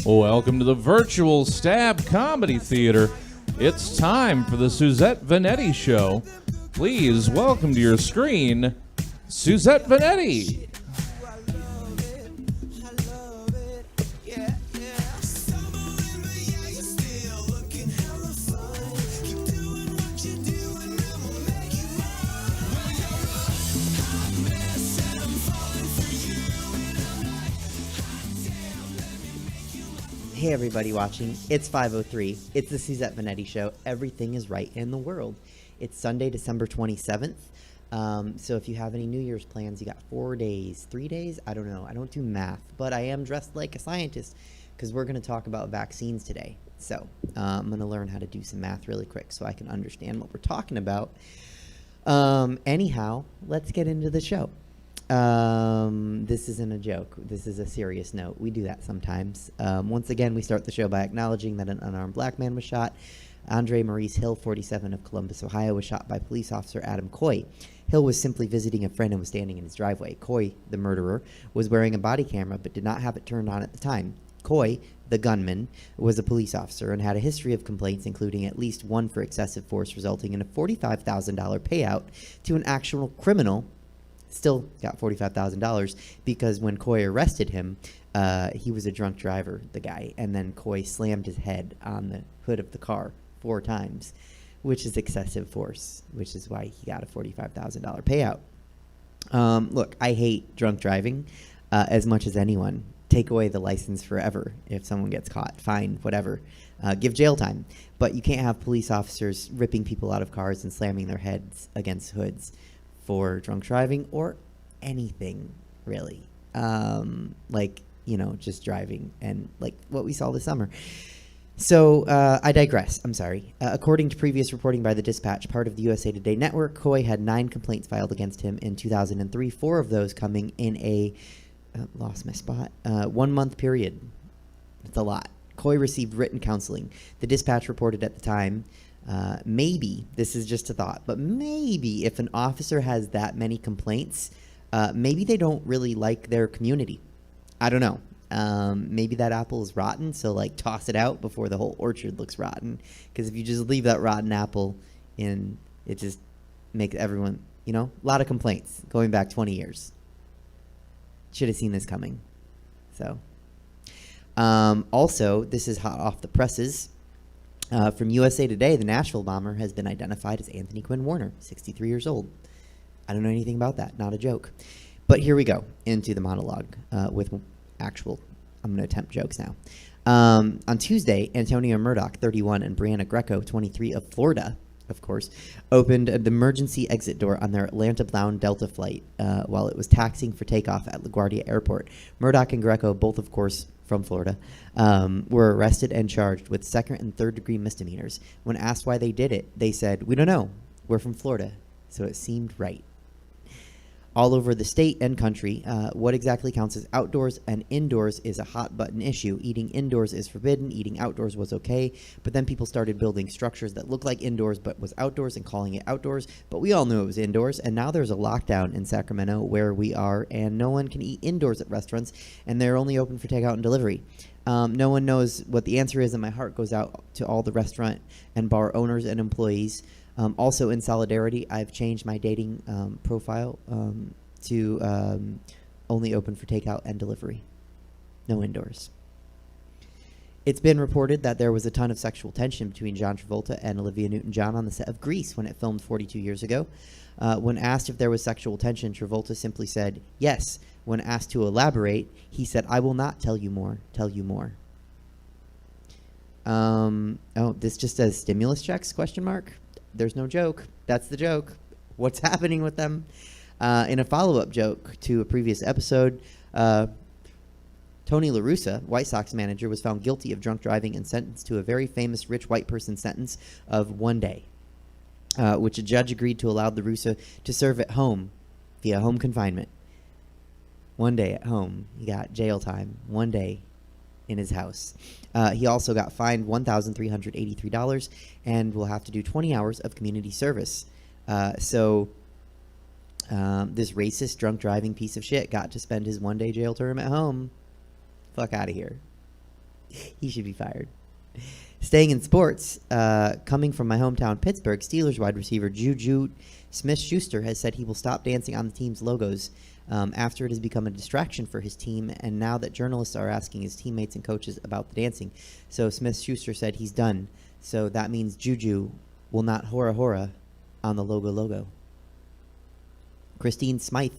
Welcome to the virtual Stab Comedy Theater. It's time for the Suzette Veneti Show. Please welcome to your screen, Suzette Veneti. Hey everybody watching, it's 5:03. It's the Suzette Veneti Show. Everything is right in the world. It's Sunday, December 27th. So if you have any New Year's plans, you got 4 days, 3 days? I don't know. I don't do math, but I am dressed like a scientist because we're going to talk about vaccines today. So I'm going to learn how to do some math really quick so I can understand what we're talking about. Anyhow, let's get into the show. This isn't a joke. This is a serious note. We do that sometimes. Once again, we start the show by acknowledging that an unarmed black man was shot. Andre Maurice Hill, 47, of Columbus, Ohio, was shot by police officer Adam Coy. Hill was simply visiting a friend and was standing in his driveway. Coy, the murderer, was wearing a body camera but did not have it turned on at the time. Coy, the gunman, was a police officer and had a history of complaints, including at least one for excessive force, resulting in a $45,000 payout to an actual criminal. Still got $45,000 because when Coy arrested him, he was a drunk driver, the guy, and then Coy slammed his head on the hood of the car 4 times, which is excessive force, which is why he got a $45,000 payout. Look, I hate drunk driving as much as anyone. Take away the license forever if someone gets caught. Fine, whatever. Give jail time. But you can't have police officers ripping people out of cars and slamming their heads against hoods for drunk driving or anything really, just driving and like what we saw this summer. So I digress. I'm sorry. According to previous reporting by the Dispatch, part of the USA Today network, Coy had 9 complaints filed against him in 2003, 4 of those coming in a lost my spot 1 month period. It's a lot. Coy received written counseling. The Dispatch reported at the time, maybe, this is just a thought, but maybe if an officer has that many complaints, maybe they don't really like their community. I don't know. Maybe that apple is rotten, so like toss it out before the whole orchard looks rotten. Because if you just leave that rotten apple in, it just makes everyone, a lot of complaints going back 20 years. Should have seen this coming. So, also, this is hot off the presses. From USA Today, the Nashville bomber has been identified as Anthony Quinn Warner, 63 years old. I don't know anything about that. Not a joke. But here we go into the monologue with actual, I'm going to attempt jokes now. On Tuesday, Antonio Murdoch, 31, and Brianna Greco, 23, of Florida, of course, opened the emergency exit door on their Atlanta-bound Delta flight while it was taxiing for takeoff at LaGuardia Airport. Murdoch and Greco, both, of course, from Florida, were arrested and charged with 2nd and 3rd degree misdemeanors. When asked why they did it, they said, "We don't know. We're from Florida." So it seemed right. All over the state and country, what exactly counts as outdoors and indoors is a hot button issue. Eating indoors is forbidden. Eating outdoors was okay. But then people started building structures that looked like indoors but was outdoors and calling it outdoors. But we all knew it was indoors. And now there's a lockdown in Sacramento where we are, and no one can eat indoors at restaurants, and they're only open for takeout and delivery. No one knows what the answer is, and my heart goes out to all the restaurant and bar owners and employees. Also, in solidarity, I've changed my dating profile to only open for takeout and delivery. No indoors. It's been reported that there was a ton of sexual tension between John Travolta and Olivia Newton-John on the set of Grease when it filmed 42 years ago. When asked if there was sexual tension, Travolta simply said, "Yes." When asked to elaborate, he said, "I will not tell you more, tell you more." This just says stimulus checks, question mark? There's no joke. That's the joke. What's happening with them? In a follow-up joke to a previous episode, Tony La Russa, White Sox manager, was found guilty of drunk driving and sentenced to a very famous rich white person sentence of 1 day, which a judge agreed to allow La Russa to serve at home via home confinement. 1 day at home. He got jail time. 1 day in his house. He also got fined $1,383 and will have to do 20 hours of community service. So this racist drunk driving piece of shit got to spend his 1 day jail term at home. Fuck out of here. He should be fired. Staying in sports, coming from my hometown, Pittsburgh, Steelers wide receiver Juju Smith-Schuster has said he will stop dancing on the team's logos after it has become a distraction for his team, and now that journalists are asking his teammates and coaches about the dancing. So Smith-Schuster said he's done. So that means Juju will not hora on the logo. Christine Smythe,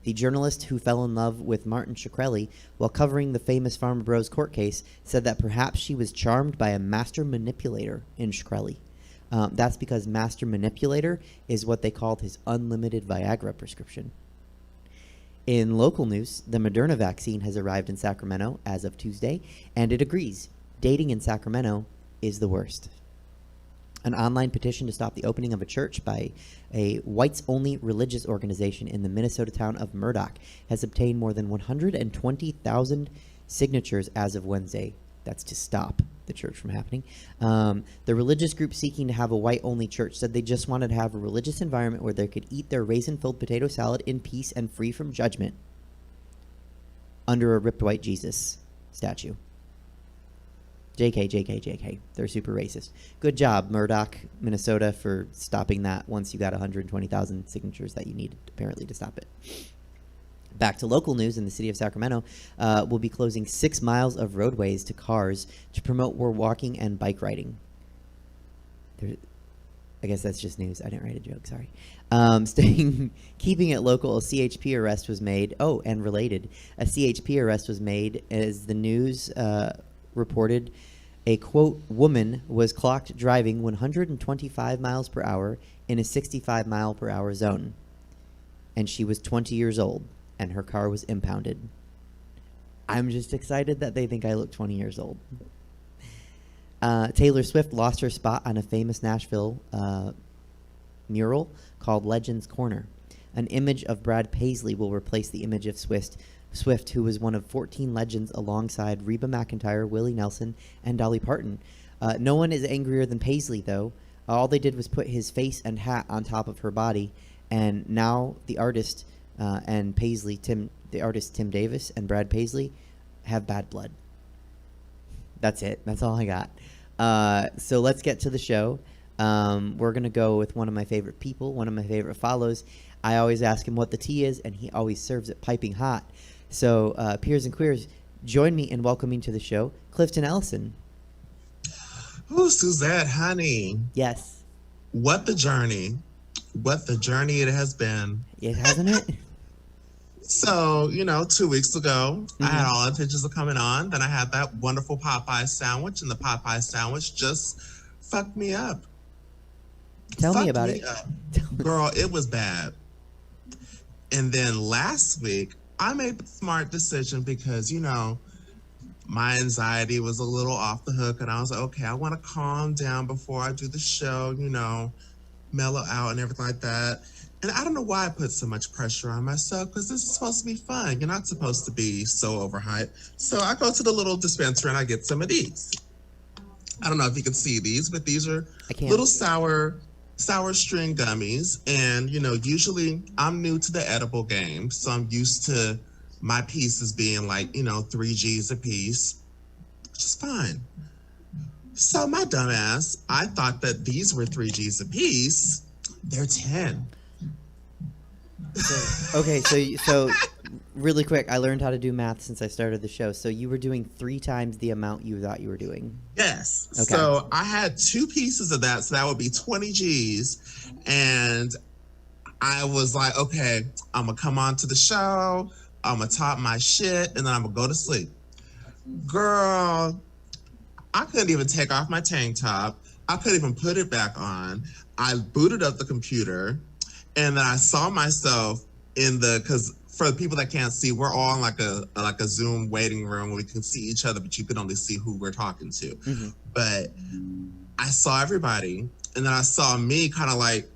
the journalist who fell in love with Martin Shkreli while covering the famous Farmer Bros court case, said that perhaps she was charmed by a master manipulator in Shkreli. That's because master manipulator is what they called his unlimited Viagra prescription. In local news, the Moderna vaccine has arrived in Sacramento as of Tuesday, and it agrees. Dating in Sacramento is the worst. An online petition to stop the opening of a church by a whites-only religious organization in the Minnesota town of Murdoch has obtained more than 120,000 signatures as of Wednesday. That's to stop the church from happening. The religious group seeking to have a white-only church said they just wanted to have a religious environment where they could eat their raisin-filled potato salad in peace and free from judgment under a ripped white Jesus statue. JK. They're super racist. Good job, Murdoch, Minnesota, for stopping that once you got 120,000 signatures that you needed, apparently, to stop it. Back to local news, in the city of Sacramento, will be closing 6 miles of roadways to cars to promote more walking and bike riding. I guess that's just news. I didn't write a joke, sorry. Keeping it local, a CHP arrest was made. Oh, and related, a CHP arrest was made as the news reported a, quote, woman was clocked driving 125 miles per hour in a 65 mile per hour zone. And she was 20 years old, and her car was impounded. I'm just excited that they think I look 20 years old. Taylor Swift lost her spot on a famous Nashville mural called Legends Corner. An image of Brad Paisley will replace the image of Swift, who was one of 14 legends alongside Reba McEntire, Willie Nelson, and Dolly Parton. No one is angrier than Paisley, though. All they did was put his face and hat on top of her body, and now the artist and Paisley, the artist Tim Davis and Brad Paisley, have bad blood. That's it. That's all I got. So let's get to the show. We're going to go with one of my favorite people, one of my favorite follows. I always ask him what the tea is, and he always serves it piping hot. So, peers and queers, join me in welcoming to the show Clifton Ellison. Oh, Suzette, honey. Yes. What the journey. What the journey it has been. It hasn't it? So, 2 weeks ago, I had all intentions of coming on. Then I had that wonderful Popeye sandwich, and the Popeye sandwich just fucked me up. Tell me about it. Girl, it was bad. And then last week, I made the smart decision because, my anxiety was a little off the hook. And I was like, okay, I want to calm down before I do the show, mellow out and everything like that. And I don't know why I put so much pressure on myself because this is supposed to be fun. You're not supposed to be so overhyped. So I go to the little dispenser and I get some of these. I don't know if you can see these, but these are little sour string gummies. And, usually I'm new to the edible game. So I'm used to my pieces being like, 3 G's a piece, which is fine. So my dumbass, I thought that these were 3 G's a piece. They're 10. So really quick, I learned how to do math since I started the show. So you were doing 3 times the amount you thought you were doing. Yes. Okay. So I had 2 pieces of that, so that would be 20 G's. And I was like, okay, I'm going to come on to the show, I'm going to talk my shit, and then I'm going to go to sleep. Girl, I couldn't even take off my tank top. I couldn't even put it back on. I booted up the computer, and then I saw myself because for the people that can't see, we're all in like a Zoom waiting room where we can see each other, but you can only see who we're talking to. Mm-hmm. But I saw everybody, and then I saw me kind of like,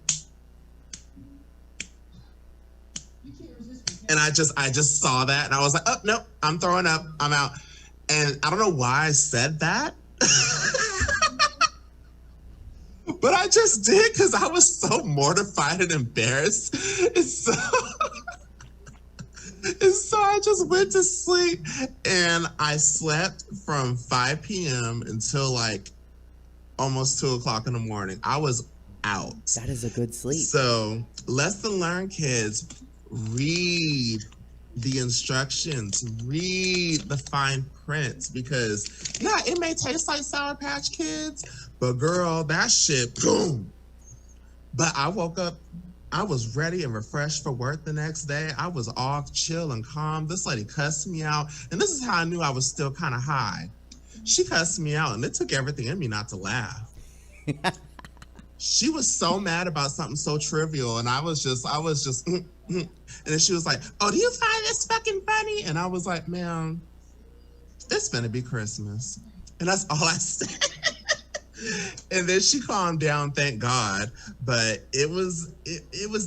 and I just saw that, and I was like, oh, no, I'm throwing up, I'm out. And I don't know why I said that. But I just did because I was so mortified and embarrassed. And so And so I just went to sleep, and I slept from 5 p.m. until like almost 2 o'clock in the morning. I was out. That is a good sleep. So lesson learned, kids. Read the instructions, read the fine print, because yeah, it may taste like Sour Patch Kids, but girl, that shit, boom. But I woke up, I was ready and refreshed for work the next day. I was off, chill and calm. This lady cussed me out, and this is how I knew I was still kind of high. She cussed me out, and it took everything in me not to laugh. She was so mad about something so trivial, and I was just, and then she was like, "Oh, do you find this fucking funny?" And I was like, "Ma'am, it's gonna be Christmas," and that's all I said. And then she calmed down, thank God. But it was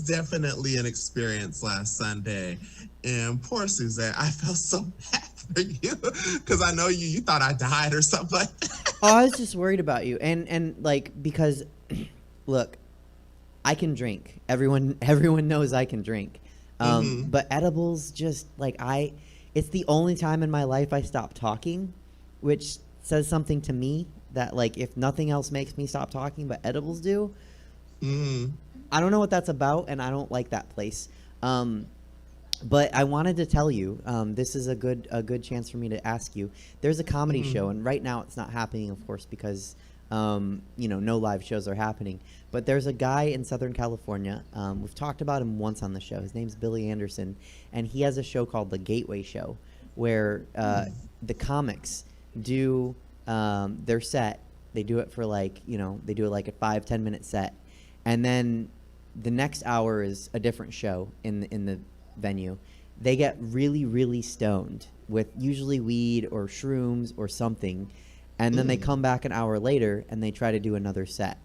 definitely an experience last Sunday. And poor Suzette, I felt so bad for you because I know you thought I died or something like that. Oh, I was just worried about you, and like because. Look, I can drink. Everyone knows I can drink. But edibles, just like it's the only time in my life I stop talking, which says something to me that like if nothing else makes me stop talking, but edibles do. I don't know what that's about, and I don't like that place. But I wanted to tell you, this is a good chance for me to ask you. There's a comedy show, and right now it's not happening, of course, because no live shows are happening. But there's a guy in Southern California. We've talked about him once on the show. His name's Billy Anderson, and he has a show called The Gateway Show, where the comics do their set. They do it for they do it like a 5-10 minute set, and then the next hour is a different show in the venue. They get really, really stoned with usually weed or shrooms or something. And then they come back an hour later and they try to do another set.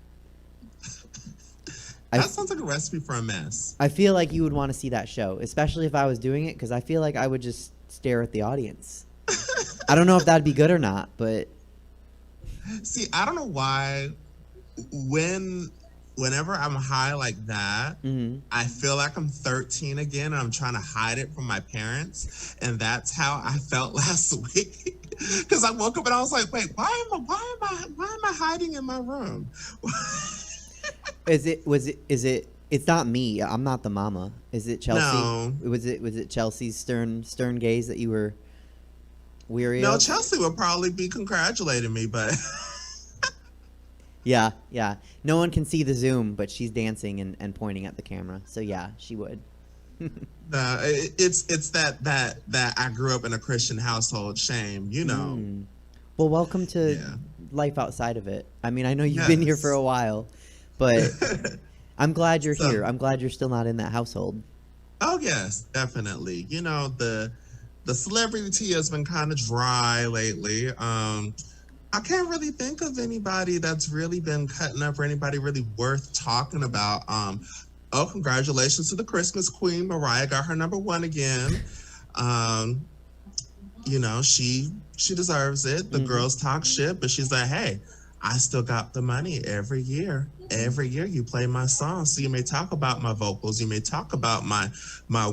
That sounds like a recipe for a mess. I feel like you would want to see that show, especially if I was doing it, because I feel like I would just stare at the audience. I don't know if that'd be good or not, but... See, I don't know why whenever I'm high like that, I feel like I'm 13 again and I'm trying to hide it from my parents. And that's how I felt last week. Because I woke up and I was like, wait, why am I hiding in my room? It's not me. I'm not the mama. Is it Chelsea? No. Was it Chelsea's stern gaze that you were weary of? No, Chelsea would probably be congratulating me, but Yeah. No one can see the Zoom, but she's dancing and pointing at the camera. So yeah, she would. No, it's that I grew up in a Christian household shame, Well, welcome to life outside of it. I mean, I know you've been here for a while, but I'm glad you're here. I'm glad you're still not in that household. Oh yes, definitely. The celebrity has been kind of dry lately. I can't really think of anybody that's really been cutting up or anybody really worth talking about. Oh, congratulations to the Christmas Queen. Mariah got her #1 again. She deserves it. The girls talk shit, but she's like, hey, I still got the money every year. Every year you play my song. So you may talk about my vocals, you may talk about my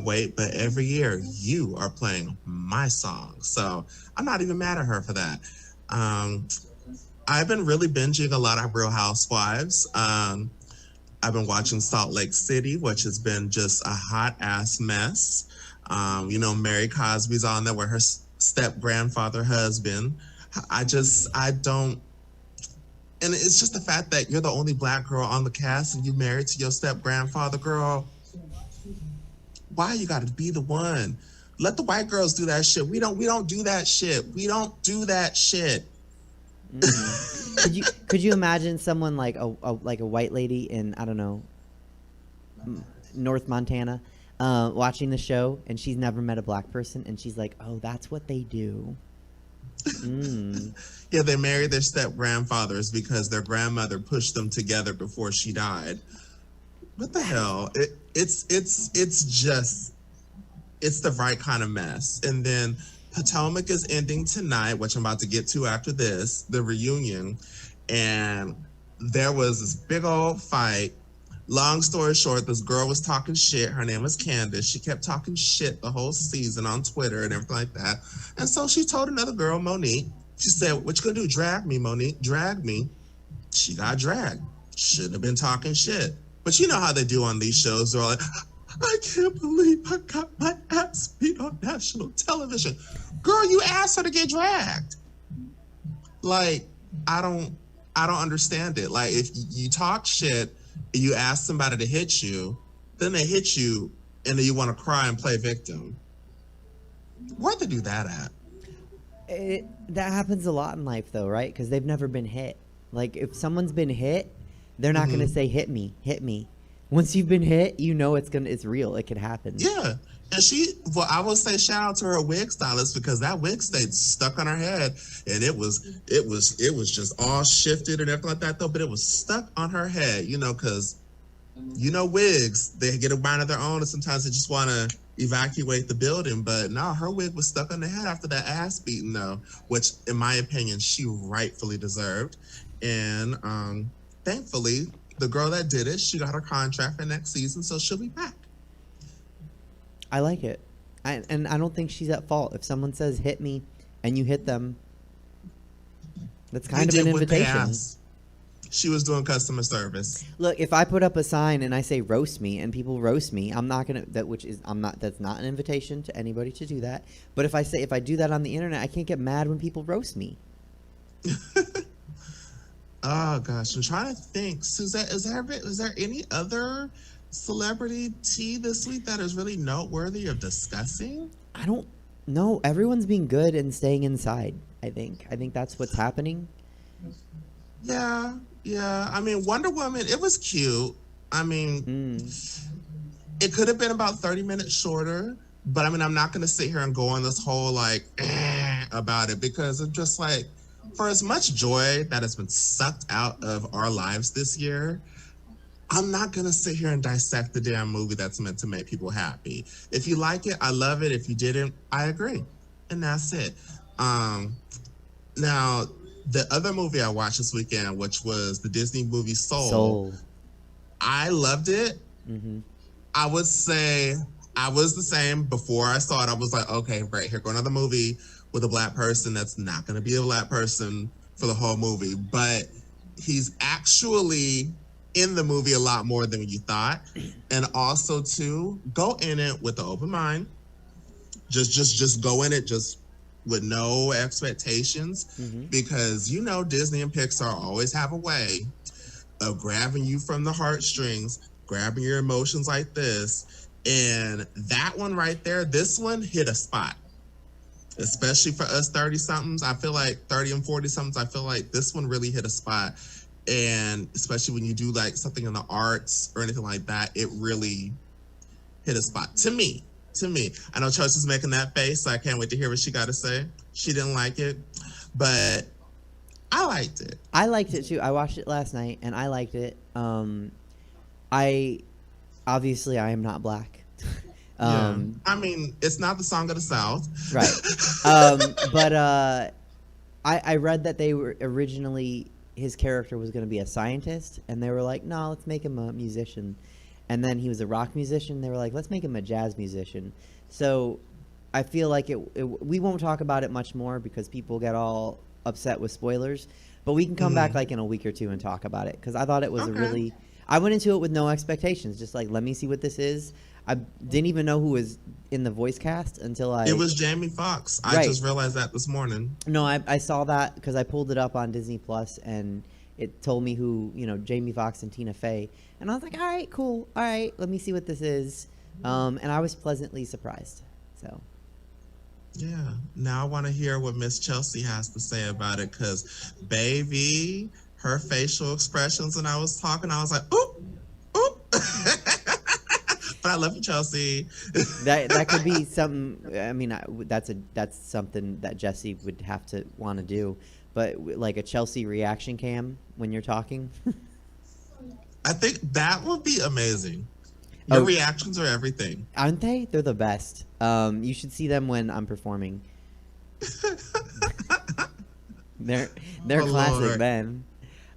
weight, but every year you are playing my song. So I'm not even mad at her for that. I've been really binging a lot of Real Housewives. I've been watching Salt Lake City, which has been just a hot ass mess. Mary Cosby's on there with her step grandfather husband. I don't. And it's just the fact that you're the only black girl on the cast and you married to your step grandfather, girl. Why you got to be the one? Let the white girls do that shit. We don't do that shit. We don't do that shit. Could you imagine someone like a white lady in, I don't know, North Montana, watching the show, and she's never met a black person, and she's like, oh, that's what they do. Yeah, they married their step grandfathers because their grandmother pushed them together before she died. What the hell? It's the right kind of mess. And then Potomac is ending tonight, which I'm about to get to after this, the reunion. And there was this big old fight long story short, this girl was talking shit. Her name was Candace. She kept talking shit the whole season on Twitter and everything like that. And so she told another girl, Monique, she said, what you gonna do? Drag me, Monique, drag me. She got dragged. Shouldn't have been talking shit. But you know how they do on these shows. They're all like, I can't believe I got my ass beat on national television. Girl, you asked her to get dragged. Like, I don't understand it. Like, if you talk shit, you ask somebody to hit you, then they hit you, and then you want to cry and play victim. Where'd they do that at? That happens a lot in life, though, right? Because they've never been hit. Like, if someone's been hit, they're not going to say, hit me, hit me. Once you've been hit, you know it's real. It could happen. Yeah. And I will say shout out to her wig stylist, because that wig stayed stuck on her head, and it was just all shifted and everything like that though, but it was stuck on her head, because wigs, they get a mind of their own, and sometimes they just want to evacuate the building. But no, her wig was stuck on the head after that ass beating though, which in my opinion she rightfully deserved. And thankfully the girl that did it, she got her contract for next season, so she'll be back. I like it. And I don't think she's at fault. If someone says hit me and you hit them, that's kind of an invitation. She was doing customer service. Look, if I put up a sign and I say roast me and people roast me, I'm not gonna that's not an invitation to anybody to do that. But if I do that on the internet, I can't get mad when people roast me. Oh gosh, I'm trying to think. Suzette, is there any other celebrity tea this week that is really noteworthy of discussing? I don't know. Everyone's being good and staying inside, I think that's what's happening. Yeah. I mean, Wonder Woman, it was cute. I mean, it could have been about 30 minutes shorter, but I mean, I'm not going to sit here and go on this whole about it, because it's just like, for as much joy that has been sucked out of our lives this year, I'm not going to sit here and dissect the damn movie that's meant to make people happy. If you like it, I love it. If you didn't, I agree. And that's it. Now, the other movie I watched this weekend, which was the Disney movie Soul. I loved it. Mm-hmm. I would say I was the same before I saw it. I was like, okay, great, here go another movie with a black person that's not going to be a black person for the whole movie. But he's actually in the movie a lot more than you thought. And also, too, go in it with an open mind. Just go in it just with no expectations, because Disney and Pixar always have a way of grabbing you from the heartstrings, grabbing your emotions like this. And that one right there, this one hit a spot. Especially for us 30-somethings, I feel like 30 and 40-somethings, I feel like this one really hit a spot. And especially when you do like something in the arts or anything like that, it really hit a spot. To me. I know Chelsea's making that face, so I can't wait to hear what she got to say. She didn't like it, but I liked it. I liked it too. I watched it last night and I liked it. I am not black. I mean, it's not the song of the South. Right. But I read that they were originally, his character was going to be a scientist, and they were like, no, let's make him a musician. And then he was a rock musician. They were like, let's make him a jazz musician. So I feel like we won't talk about it much more because people get all upset with spoilers. But we can come back like in a week or two and talk about it, because I thought it was I went into it with no expectations. Just like, let me see what this is. I didn't even know who was in the voice cast until It was Jamie Foxx. I just realized that this morning. No, I saw that because I pulled it up on Disney Plus, and it told me who, Jamie Foxx and Tina Fey. And I was like, all right, cool. All right, let me see what this is. And I was pleasantly surprised. So. Yeah. Now I want to hear what Miss Chelsea has to say about it, because, baby, her facial expressions when I was talking, I was like, oop, oop. But I love you, Chelsea. that could be something. I mean, that's something that Jesse would have to want to do. But like a Chelsea reaction cam when you're talking. I think that would be amazing. Your reactions are everything. Aren't they? They're the best. You should see them when I'm performing. They're classic, Lord. man.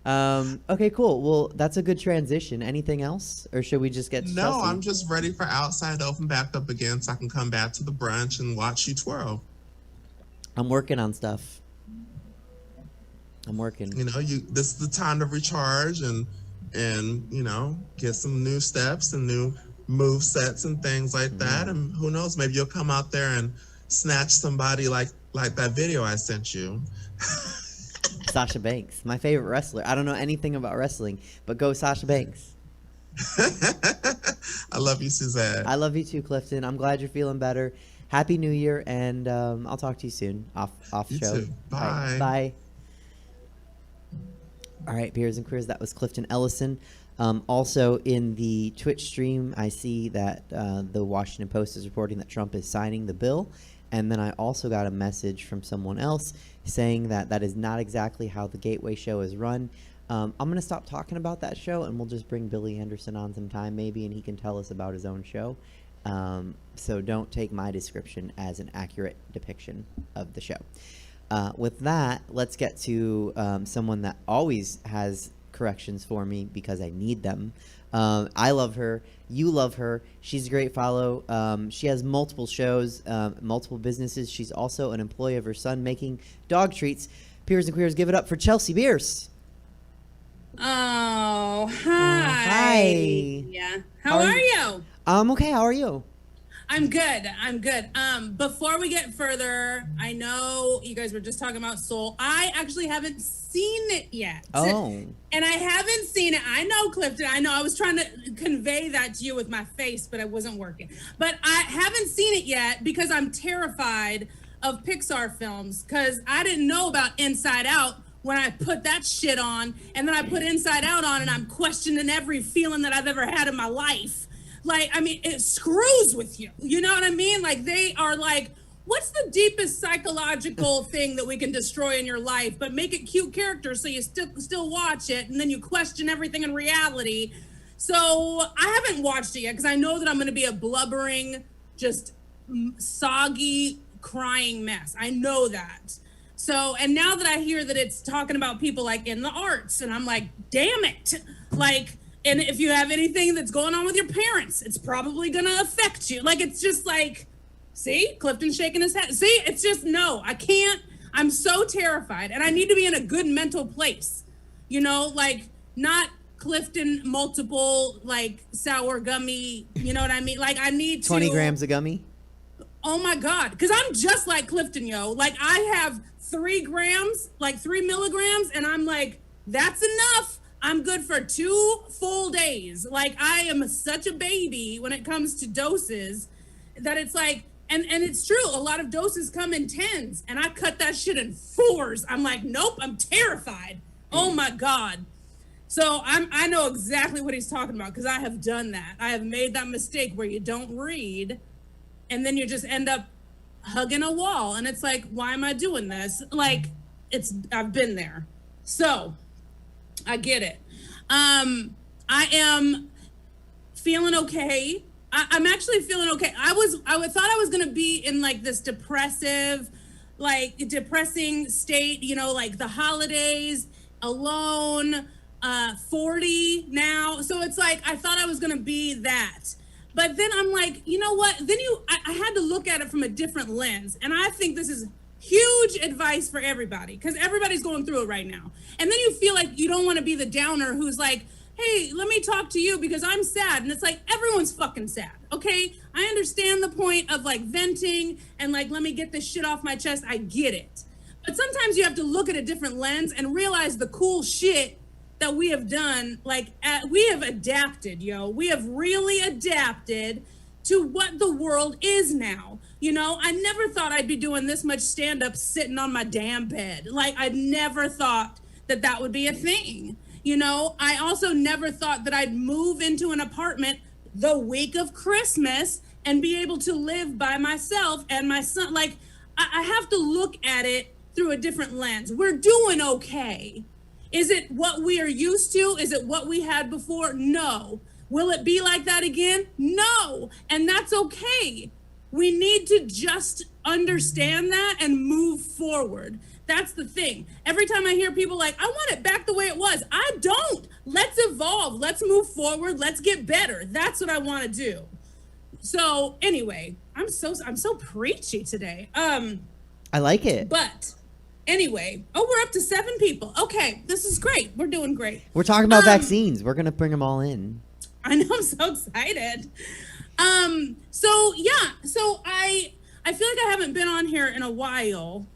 Okay, cool. Well, that's a good transition. Anything else, or should we just get to No, Chelsea? I'm just ready for Outside to open back up again so I can come back to the brunch and watch you twirl. I'm working on stuff. I'm working. You know, this is the time to recharge and you know, get some new steps and new move sets and things like that. And who knows, maybe you'll come out there and snatch somebody like that video I sent you. Sasha Banks, my favorite wrestler. I don't know anything about wrestling, but go Sasha Banks. I love you, Suzette. I love you too, Clifton. I'm glad you're feeling better. Happy New Year, and I'll talk to you soon off You show. too. Bye. All right, bye. All right, peers and queers, that was Clifton Ellison. Also in the Twitch stream, I see that the Washington Post is reporting that Trump is signing the bill. And then I also got a message from someone else saying that that is not exactly how the Gateway show is run. I'm going to stop talking about that show, and we'll just bring Billy Anderson on sometime maybe, and he can tell us about his own show. So don't take my description as an accurate depiction of the show. With that, let's get to someone that always has corrections for me because I need them. I love her. You love her. She's a great follow. She has multiple shows, multiple businesses. She's also an employee of her son making dog treats. Peers and queers, give it up for Chelsea Bearce. Oh, hi. Hi. Yeah. How are you? I'm okay. How are you? I'm good. I'm good. Before we get further, I know you guys were just talking about Soul. I actually haven't seen it yet. Oh. And I haven't seen it. I know, Clifton. I know I was trying to convey that to you with my face, but it wasn't working. But I haven't seen it yet because I'm terrified of Pixar films because I didn't know about Inside Out when I put that shit on. And then I put Inside Out on and I'm questioning every feeling that I've ever had in my life. Like, I mean, it screws with you. You know what I mean? Like, they are like, what's the deepest psychological thing that we can destroy in your life, but make it cute characters so you still watch it, and then you question everything in reality. So I haven't watched it yet because I know that I'm going to be a blubbering, just soggy, crying mess. I know that. So, and now that I hear that it's talking about people like in the arts, and I'm like, damn it. Like, and if you have anything that's going on with your parents, it's probably going to affect you. Like, it's just like, see, Clifton's shaking his head. See, it's just, no, I can't. I'm so terrified. And I need to be in a good mental place. You know, like, not Clifton multiple, like, sour gummy, you know what I mean? Like, I need 20 grams of gummy? Oh, my God. Because I'm just like Clifton, yo. Like, I have 3 grams, like 3 milligrams, and I'm like, that's enough. I'm good for 2 full days. Like, I am such a baby when it comes to doses that it's like, and it's true, a lot of doses come in 10s, and I cut that shit in 4s. I'm like, nope, I'm terrified. Oh my God. So I know exactly what he's talking about because I have done that. I have made that mistake where you don't read, and then you just end up hugging a wall, and it's like, why am I doing this? Like, I've been there. So I get it. I am feeling okay. I'm actually feeling okay. I thought I was going to be in like this depressing state, you know, like the holidays, alone, 40 now. So it's like, I thought I was going to be that. But then I'm like, you know what? Then I had to look at it from a different lens. And I think this is huge advice for everybody because everybody's going through it right now. And then you feel like you don't want to be the downer who's like, hey, let me talk to you because I'm sad. And it's like, everyone's fucking sad, okay? I understand the point of like venting and like, let me get this shit off my chest. I get it. But sometimes you have to look at a different lens and realize the cool shit that we have done. Like, we have adapted, yo. We have really adapted to what the world is now. You know, I never thought I'd be doing this much stand-up sitting on my damn bed. Like, I never thought that would be a thing. You know, I also never thought that I'd move into an apartment the week of Christmas and be able to live by myself and my son. Like, I have to look at it through a different lens. We're doing okay. Is it what we are used to? Is it what we had before? No. Will it be like that again? No. And that's okay. We need to just understand that and move forward. That's the thing. Every time I hear people like, I want it back the way it was. I don't. Let's evolve. Let's move forward. Let's get better. That's what I want to do. So anyway, I'm so preachy today. I like it. But anyway, we're up to 7 people. Okay, this is great. We're doing great. We're talking about vaccines. We're gonna bring them all in. I know, I'm so excited. So I feel like I haven't been on here in a while,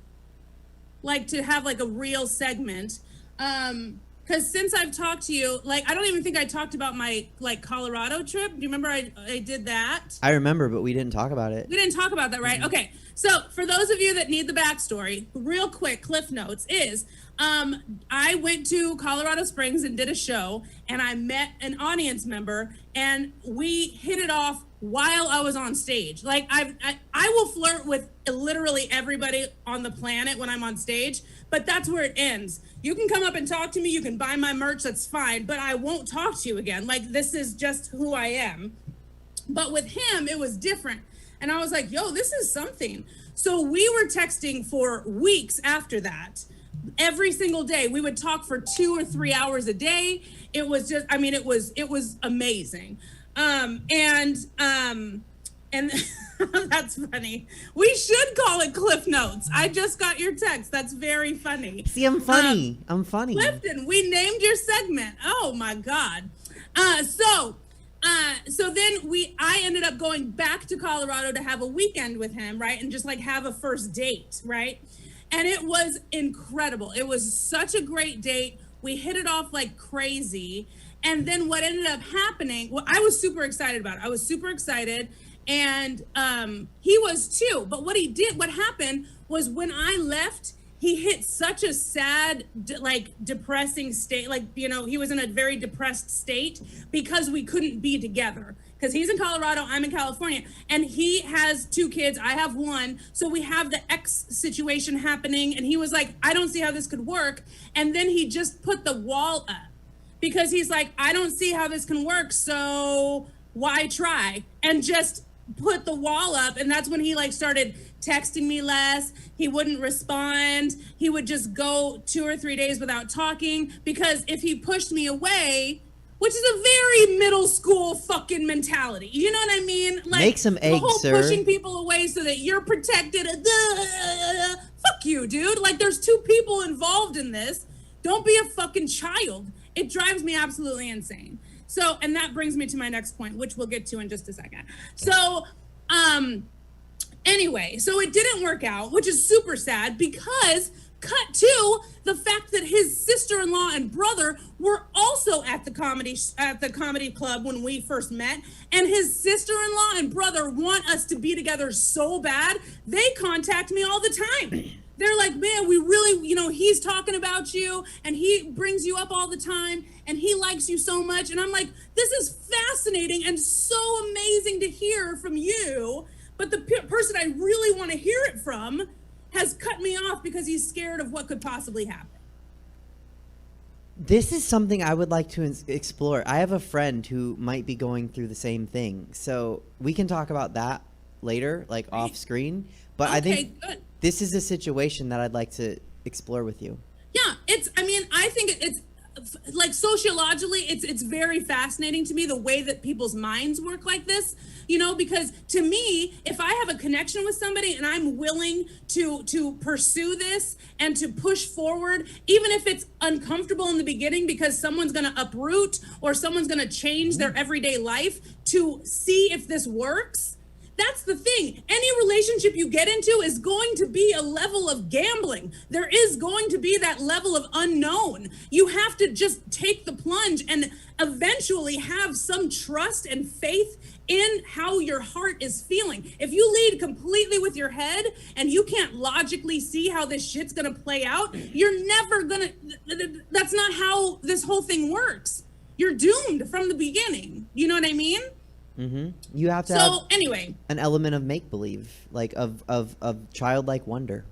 like to have like a real segment. Because since I've talked to you, like I don't even think I talked about my like Colorado trip. Do you remember I did that? I remember, but we didn't talk about it. We didn't talk about that, right? Okay. So for those of you that need the backstory, real quick, Cliff Notes is, I went to Colorado Springs and did a show, and I met an audience member, and we hit it off while I was on stage. Like I will flirt with literally everybody on the planet when I'm on stage, but that's where it ends. You can come up and talk to me, you can buy my merch, that's fine, but I won't talk to you again. Like this is just who I am. But with him, it was different. And I was like, yo, this is something. So we were texting for weeks after that. Every single day. We would talk for 2 or 3 hours a day. It was just, I mean, it was amazing. And that's funny. We should call it Cliff Notes. I just got your text. That's very funny. See, I'm funny. I'm funny. Clifton, we named your segment. Oh my God. So then I ended up going back to Colorado to have a weekend with him, right? And just like have a first date, right? And it was incredible. It was such a great date. We hit it off like crazy. And then what ended up happening, well, I was super excited about it. I was super excited. And he was too. But what happened was when I left, he hit such a sad, like depressing state. Like, you know, he was in a very depressed state because we couldn't be together. Because he's in Colorado, I'm in California, and he has 2 kids, I have 1. So we have the ex situation happening, and he was like, I don't see how this could work. And then he just put the wall up because he's like, I don't see how this can work, so why try? And just put the wall up. And that's when he like started texting me less. He wouldn't respond. He would just go 2 or 3 days without talking, because if he pushed me away, which is a very middle school fucking mentality. You know what I mean? Like, make some eggs, the whole sir. Pushing people away so that you're protected. Fuck you, dude. Like, there's 2 people involved in this. Don't be a fucking child. It drives me absolutely insane. So, and that brings me to my next point, which we'll get to in just a second. So, anyway, so it didn't work out, which is super sad, because cut to the fact that his sister-in-law and brother were also at the comedy club when we first met, and his sister-in-law and brother want us to be together so bad, they contact me all the time. They're like, man, we really, you know, he's talking about you and he brings you up all the time and he likes you so much. And I'm like, this is fascinating and so amazing to hear from you. But the person I really want to hear it from has cut me off because he's scared of what could possibly happen. This is something I would like to explore. I have a friend who might be going through the same thing. So we can talk about that later, like off screen. But okay, I think good. This is a situation that I'd like to explore with you. Yeah, I think it's like sociologically, it's very fascinating to me the way that people's minds work like this, you know, because to me, if I have a connection with somebody and I'm willing to pursue this and to push forward, even if it's uncomfortable in the beginning because someone's going to uproot or someone's going to change their everyday life to see if this works. That's the thing. Any relationship you get into is going to be a level of gambling. There is going to be that level of unknown. You have to just take the plunge and eventually have some trust and faith in how your heart is feeling. If you lead completely with your head and you can't logically see how this shit's gonna play out, you're never gonna, that's not how this whole thing works. You're doomed from the beginning. You know what I mean? Mm-hmm. You have to have an element of make-believe, like of childlike wonder.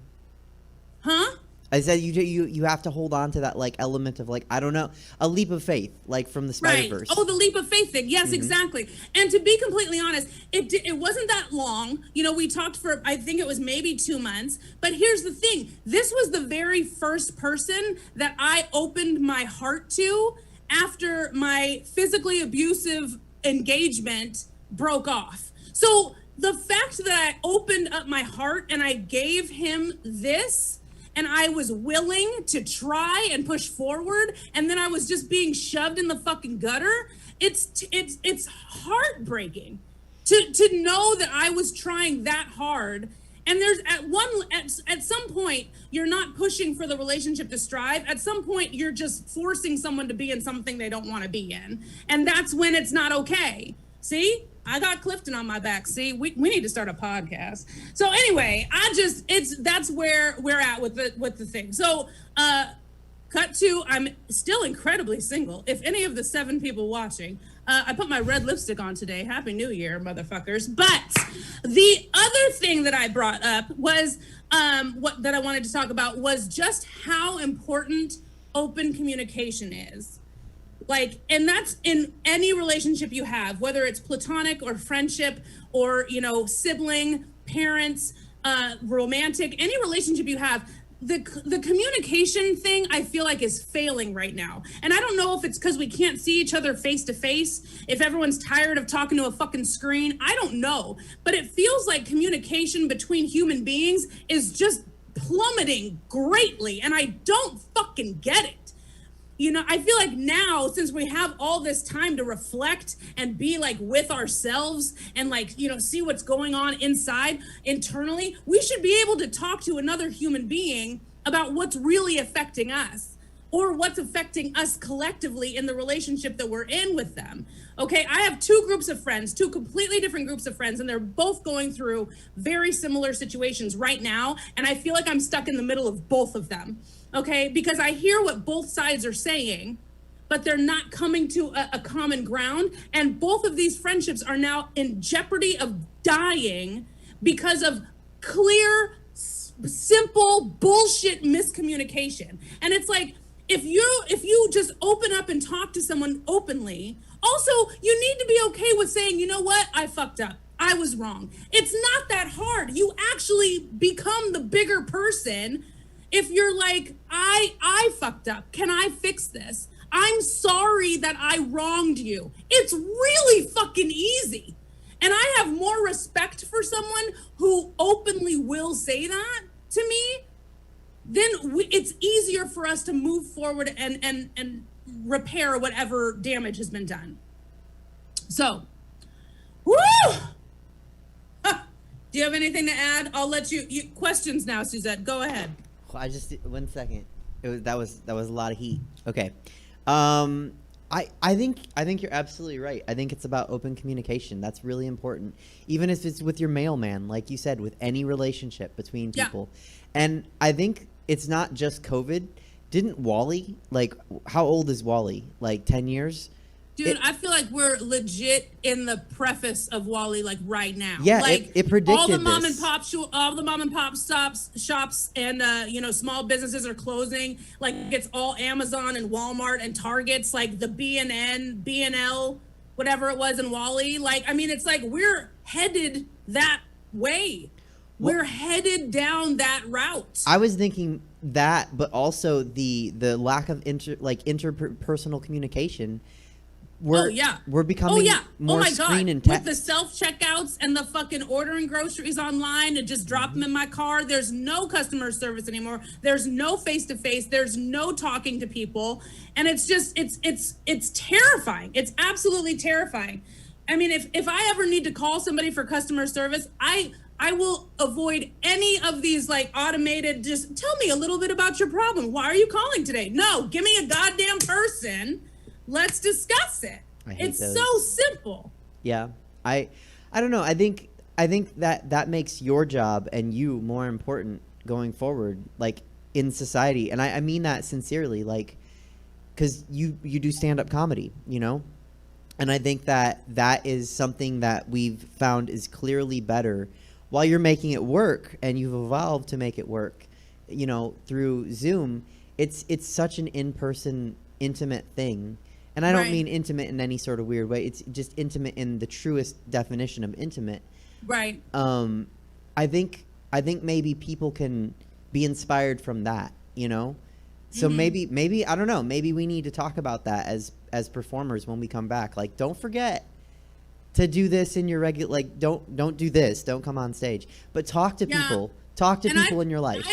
Huh? I said you have to hold on to that like element of like, I don't know, a leap of faith, like from the Spider-Verse. Right. Oh, the leap of faith thing. Yes, exactly. And to be completely honest, it wasn't that long. You know, we talked for, I think it was maybe 2 months. But here's the thing. This was the very first person that I opened my heart to after my physically abusive engagement broke off. So the fact that I opened up my heart and I gave him this, and I was willing to try and push forward, and then I was just being shoved in the fucking gutter. It's heartbreaking to know that I was trying that hard. And there's at some point you're not pushing for the relationship to strive. At some point you're just forcing someone to be in something they don't want to be in, and that's when it's not okay. See? I got Clifton on my back. See, we need to start a podcast. So anyway, that's where we're at with the thing. So cut to, I'm still incredibly single. If any of the 7 people watching, I put my red lipstick on today. Happy New Year, motherfuckers. But the other thing that I brought up was that I wanted to talk about was just how important open communication is. Like, and that's in any relationship you have, whether it's platonic or friendship or, you know, sibling, parents, romantic, any relationship you have, the communication thing I feel like is failing right now. And I don't know if it's because we can't see each other face to face, if everyone's tired of talking to a fucking screen. I don't know. But it feels like communication between human beings is just plummeting greatly. And I don't fucking get it. You know, I feel like now, since we have all this time to reflect and be like with ourselves and like, you know, see what's going on internally, we should be able to talk to another human being about what's really affecting us or what's affecting us collectively in the relationship that we're in with them. Okay, I have 2 groups of friends, 2 completely different groups of friends, and they're both going through very similar situations right now. And I feel like I'm stuck in the middle of both of them. Okay, because I hear what both sides are saying, but they're not coming to a common ground. And both of these friendships are now in jeopardy of dying because of clear, simple bullshit miscommunication. And it's like, if you just open up and talk to someone openly, also, you need to be okay with saying, you know what, I fucked up. I was wrong. It's not that hard. You actually become the bigger person. If you're like, I fucked up, can I fix this? I'm sorry that I wronged you. It's really fucking easy. And I have more respect for someone who openly will say that to me. Then it's easier for us to move forward and repair whatever damage has been done. So, woo! Do you have anything to add? I'll let you questions now, Suzette. Go ahead. I just 1 second. That was a lot of heat. Okay. I think you're absolutely right. I think it's about open communication. That's really important. Even if it's with your mailman, like you said, with any relationship between people. Yeah. And I think it's not just COVID. Didn't Wall-E, like, how old is Wall-E? Like 10 years? Dude, I feel like we're legit in the preface of Wall-E, like right now. Yeah, like it predicted all the mom this. all the mom and pop shops and you know, small businesses are closing. Like it's all Amazon and Walmart and Targets, like the B&L, whatever it was in Wall-E. Like, I mean, it's like we're headed that way. We're headed down that route. I was thinking that, but also the lack of interpersonal communication. We're becoming more screen and text. With the self-checkouts and the fucking ordering groceries online and just drop them in my car. There's no customer service anymore. There's no face-to-face. There's no talking to people. And it's just, it's terrifying. It's absolutely terrifying. I mean, if I ever need to call somebody for customer service, I will avoid any of these like automated, just tell me a little bit about your problem. Why are you calling today? No, give me a goddamn person. Let's discuss it. It's those. So simple. Yeah. I don't know. I think that makes your job and you more important going forward, like in society. And I mean that sincerely, like, cause you do stand-up comedy, you know? And I think that is something that we've found is clearly better while you're making it work, and you've evolved to make it work. through Zoom, it's such an in-person intimate thing. And I don't mean intimate in any sort of weird way. It's just intimate in the truest definition of intimate. Right. I think maybe people can be inspired from that, So maybe I don't know. Maybe we need to talk about that as performers when we come back. Like, don't forget to do this in your regular. Like, don't do this. Don't come on stage, but talk to people. Talk to people in your life.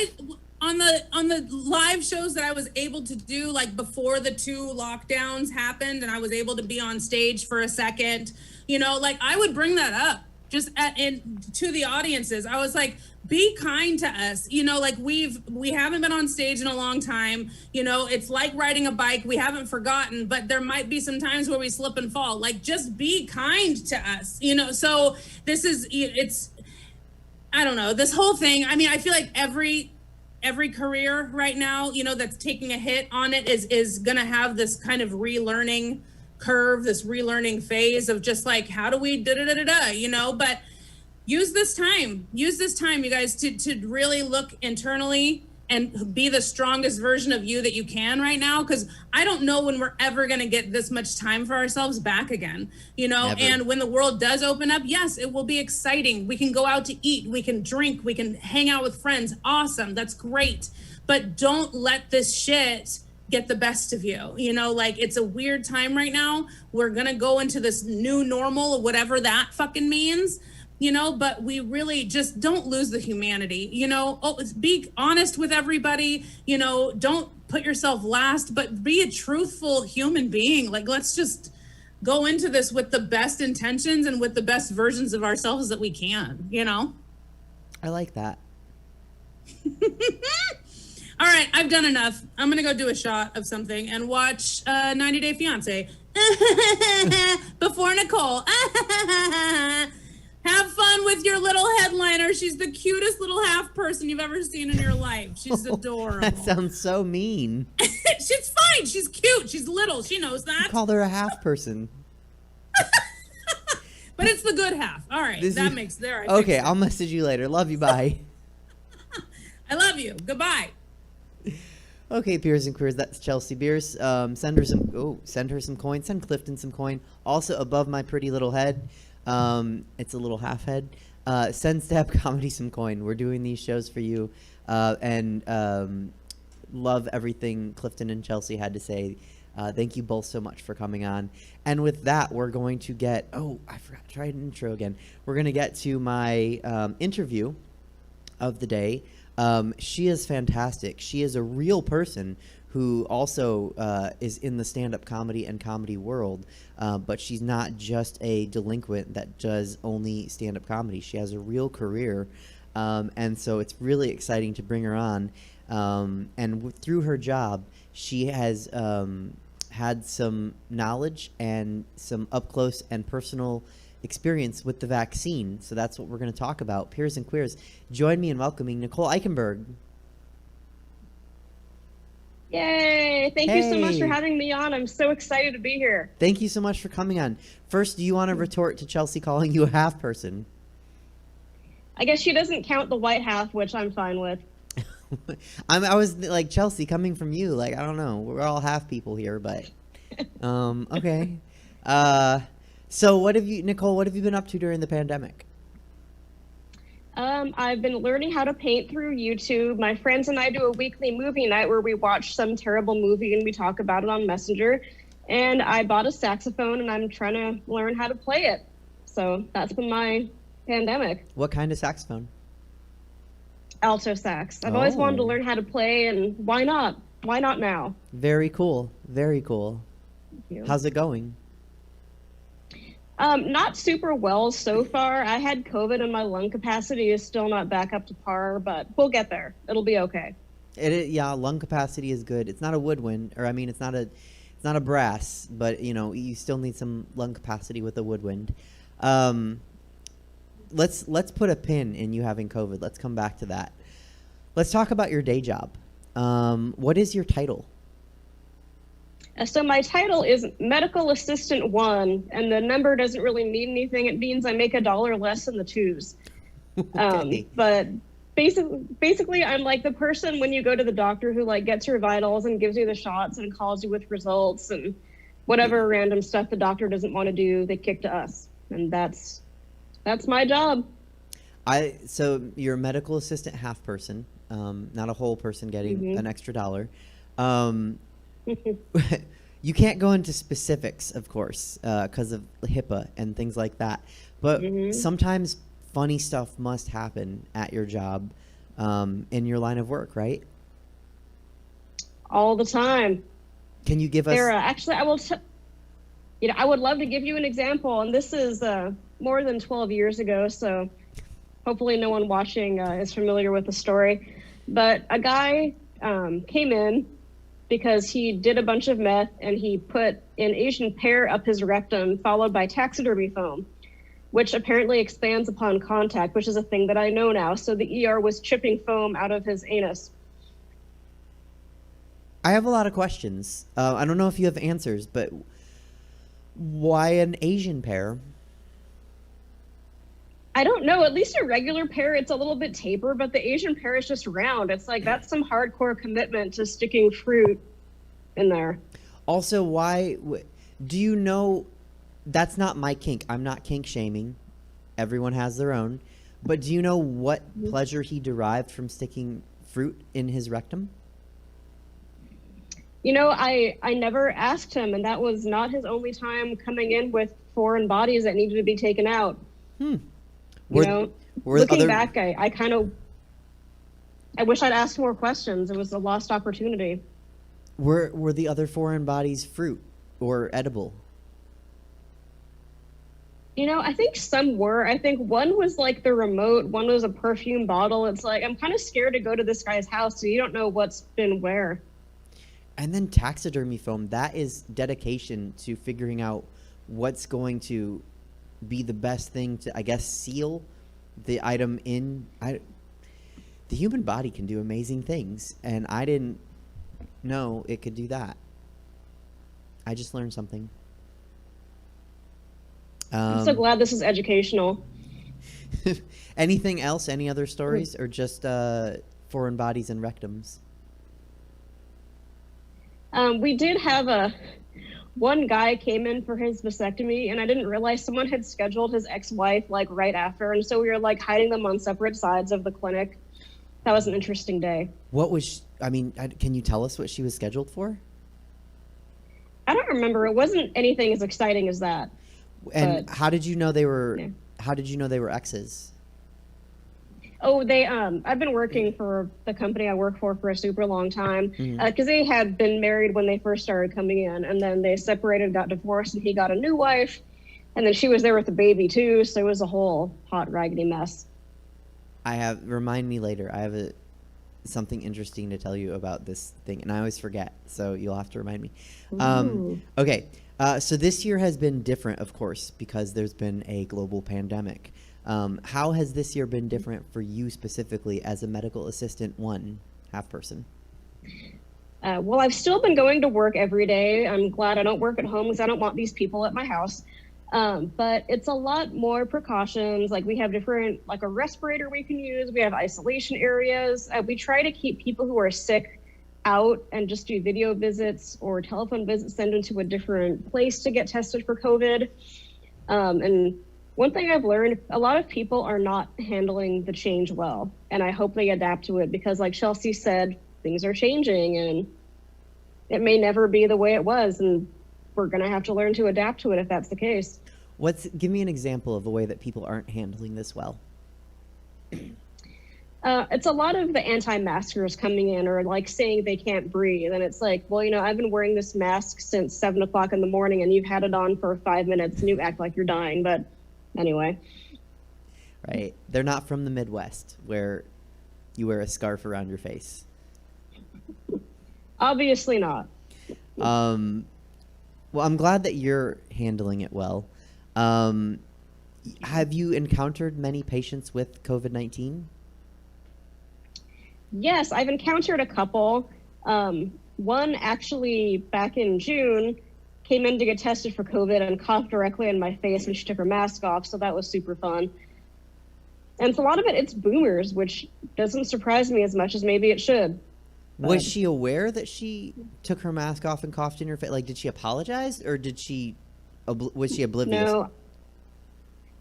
On the live shows that I was able to do, like before the 2 lockdowns happened, and I was able to be on stage for a second, like I would bring that up just to the audiences. I was like, be kind to us, like we haven't been on stage in a long time, it's like riding a bike. We haven't forgotten, but there might be some times where we slip and fall. Like, just be kind to us, so this is, I don't know, this whole thing. I mean, I feel like every career right now, that's taking a hit on it is going to have this kind of relearning curve, this relearning phase of just like, how do we but use this time, you guys, to really look internally and be the strongest version of you that you can right now. Because I don't know when we're ever going to get this much time for ourselves back again, Never. And when the world does open up, yes, it will be exciting. We can go out to eat, we can drink, we can hang out with friends. Awesome. That's great. But don't let this shit get the best of you. Like, it's a weird time right now. We're going to go into this new normal, whatever that fucking means. But we really just don't lose the humanity, be honest with everybody, don't put yourself last, but be a truthful human being. Like, let's just go into this with the best intentions and with the best versions of ourselves that we can, I like that. All right, I've done enough. I'm going to go do a shot of something and watch 90 Day Fiance before Nicole. Have fun with your little headliner. She's the cutest little half person you've ever seen in your life. She's adorable. That sounds so mean. She's fine. She's cute. She's little. She knows that. You called her a half person. But it's the good half. All right. Makes there. Okay, I'll message you later. Love you. Bye. I love you. Goodbye. Okay, peers and queers, that's Chelsea Bearce. Send her some coin. Send Clifton some coin. Also, above my pretty little head, it's a little half head. Send Stab Comedy some coin. We're doing these shows for you, and love everything Clifton and Chelsea had to say. Thank you both so much for coming on. And with that, we're going to get... Oh, I forgot to try an intro again. We're going to get to my interview of the day. She is fantastic. She is a real person who also is in the stand-up comedy and comedy world, but she's not just a delinquent that does only stand-up comedy. She has a real career, and so it's really exciting to bring her on. And through her job, she has had some knowledge and some up-close and personal experience with the vaccine. So that's what we're going to talk about. Peers and queers, join me in welcoming Nicole Eichenberg. Yay! Thank you so much for having me on. I'm so excited to be here. Thank you so much for coming on. First, do you want to retort to Chelsea calling you a half person? I guess she doesn't count the white half, which I'm fine with. I was like, Chelsea, coming from you, like, I don't know. We're all half people here, but okay. So Nicole, what have you been up to during the pandemic? I've been learning how to paint through YouTube. My friends and I do a weekly movie night where we watch some terrible movie and we talk about it on Messenger. And I bought a saxophone and I'm trying to learn how to play it. So that's been my pandemic. What kind of saxophone? Alto sax. I've always wanted to learn how to play, and why not? Why not now? Very cool. Very cool. Thank you. How's it going? Not super well so far. I had COVID and my lung capacity is still not back up to par, but we'll get there. It'll be okay. Yeah, lung capacity is good. It's not a woodwind, or I mean, it's not a brass, but you still need some lung capacity with a woodwind. Let's put a pin in you having COVID. Let's come back to that. Let's talk about your day job. What is your title? So my title is Medical Assistant 1, and the number doesn't really mean anything. It means I make $1 less than the twos. Okay. But basically, I'm like the person when you go to the doctor who like gets your vitals and gives you the shots and calls you with results and whatever random stuff the doctor doesn't want to do, they kick to us, and that's my job. So you're a medical assistant, half person, not a whole person getting an extra $1. You can't go into specifics, of course, because of HIPAA and things like that. But sometimes funny stuff must happen at your job, in your line of work, right? All the time. Can you give us? Actually, I will. I would love to give you an example, and this is more than 12 years ago, so hopefully no one watching is familiar with the story. But a guy came in because he did a bunch of meth and he put an Asian pear up his rectum, followed by taxidermy foam, which apparently expands upon contact, which is a thing that I know now. So the ER was chipping foam out of his anus. I have a lot of questions. I don't know if you have answers, but why an Asian pear? I don't know. At least a regular pear, it's a little bit taper, but the Asian pear is just round. It's like that's some hardcore commitment to sticking fruit in there. Also, why do you know? That's not my kink. I'm not kink shaming. Everyone has their own. But do you know what pleasure he derived from sticking fruit in his rectum? I never asked him, and that was not his only time coming in with foreign bodies that needed to be taken out. Looking back, I wish I'd asked more questions. It was a lost opportunity. Were the other foreign bodies fruit or edible? I think some were. I think one was like the remote, one was a perfume bottle. It's like, I'm kind of scared to go to this guy's house, so you don't know what's been where. And then taxidermy foam, that is dedication to figuring out what's going to be the best thing to, I guess, seal the item in. The human body can do amazing things, and I didn't know it could do that. I just learned something. I'm so glad this is educational. Anything else? Any other stories, or just foreign bodies and rectums? We did have one guy came in for his vasectomy, and I didn't realize someone had scheduled his ex-wife like right after, and so we were like hiding them on separate sides of the clinic. That was an interesting day. Can you tell us what she was scheduled for? I don't remember. It wasn't anything as exciting as that. And how did you know they were? Yeah. How did you know they were exes? Oh, they. I've been working for the company I work for a super long time because they had been married when they first started coming in, and then they separated, got divorced, and he got a new wife, and then she was there with the baby too. So it was a whole hot raggedy mess. Remind me later. I have something interesting to tell you about this thing, and I always forget, so you'll have to remind me. Okay. So this year has been different, of course, because there's been a global pandemic. How has this year been different for you specifically as a medical assistant, half person? Well, I've still been going to work every day. I'm glad I don't work at home because I don't want these people at my house. But it's a lot more precautions. Like we have like a respirator we can use. We have isolation areas. We try to keep people who are sick out and just do video visits or telephone visits, send them to a different place to get tested for COVID. And one thing I've learned, a lot of people are not handling the change well, and I hope they adapt to it because like Chelsea said, things are changing and it may never be the way it was, and we're gonna have to learn to adapt to it if that's the case. Give me an example of a way that people aren't handling this well. It's a lot of the anti-maskers coming in or like saying they can't breathe. And it's like, well, I've been wearing this mask since 7 o'clock in the morning and you've had it on for 5 minutes and you act like you're dying. But anyway. Right. They're not from the Midwest where you wear a scarf around your face. Obviously not. Well, I'm glad that you're handling it well. Have you encountered many patients with COVID-19? Yes, I've encountered a couple. One actually back in June came in to get tested for COVID and coughed directly in my face when she took her mask off, so that was super fun. And so a lot of it's boomers, which doesn't surprise me as much as maybe it should. Was she aware that she took her mask off and coughed in her face? Like, did she apologize, or was she oblivious? No,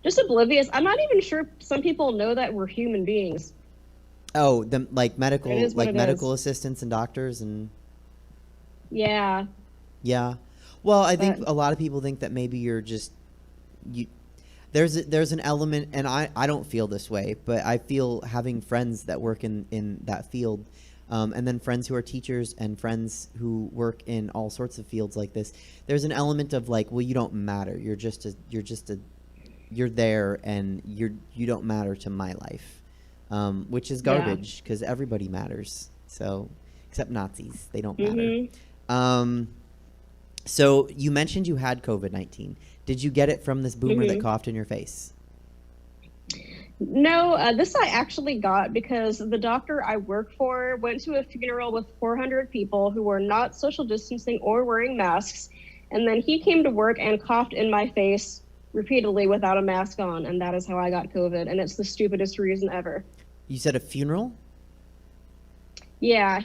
just oblivious. I'm not even sure some people know that we're human beings. Oh, the medical It is what it medical is. assistants and doctors and Yeah. yeah. Well, I think a lot of people think that maybe you're just you. There's an element, and I don't feel this way, but I feel having friends that work in that field, and then friends who are teachers and friends who work in all sorts of fields like this. There's an element of like, well, you don't matter. You're there, and you don't matter to my life, which is garbage because everybody matters. So, except Nazis, they don't matter. So you mentioned you had COVID-19. Did you get it from this boomer that coughed in your face? No, this I actually got because the doctor I work for went to a funeral with 400 people who were not social distancing or wearing masks. And then he came to work and coughed in my face repeatedly without a mask on. And that is how I got COVID. And it's the stupidest reason ever. You said a funeral? Yeah,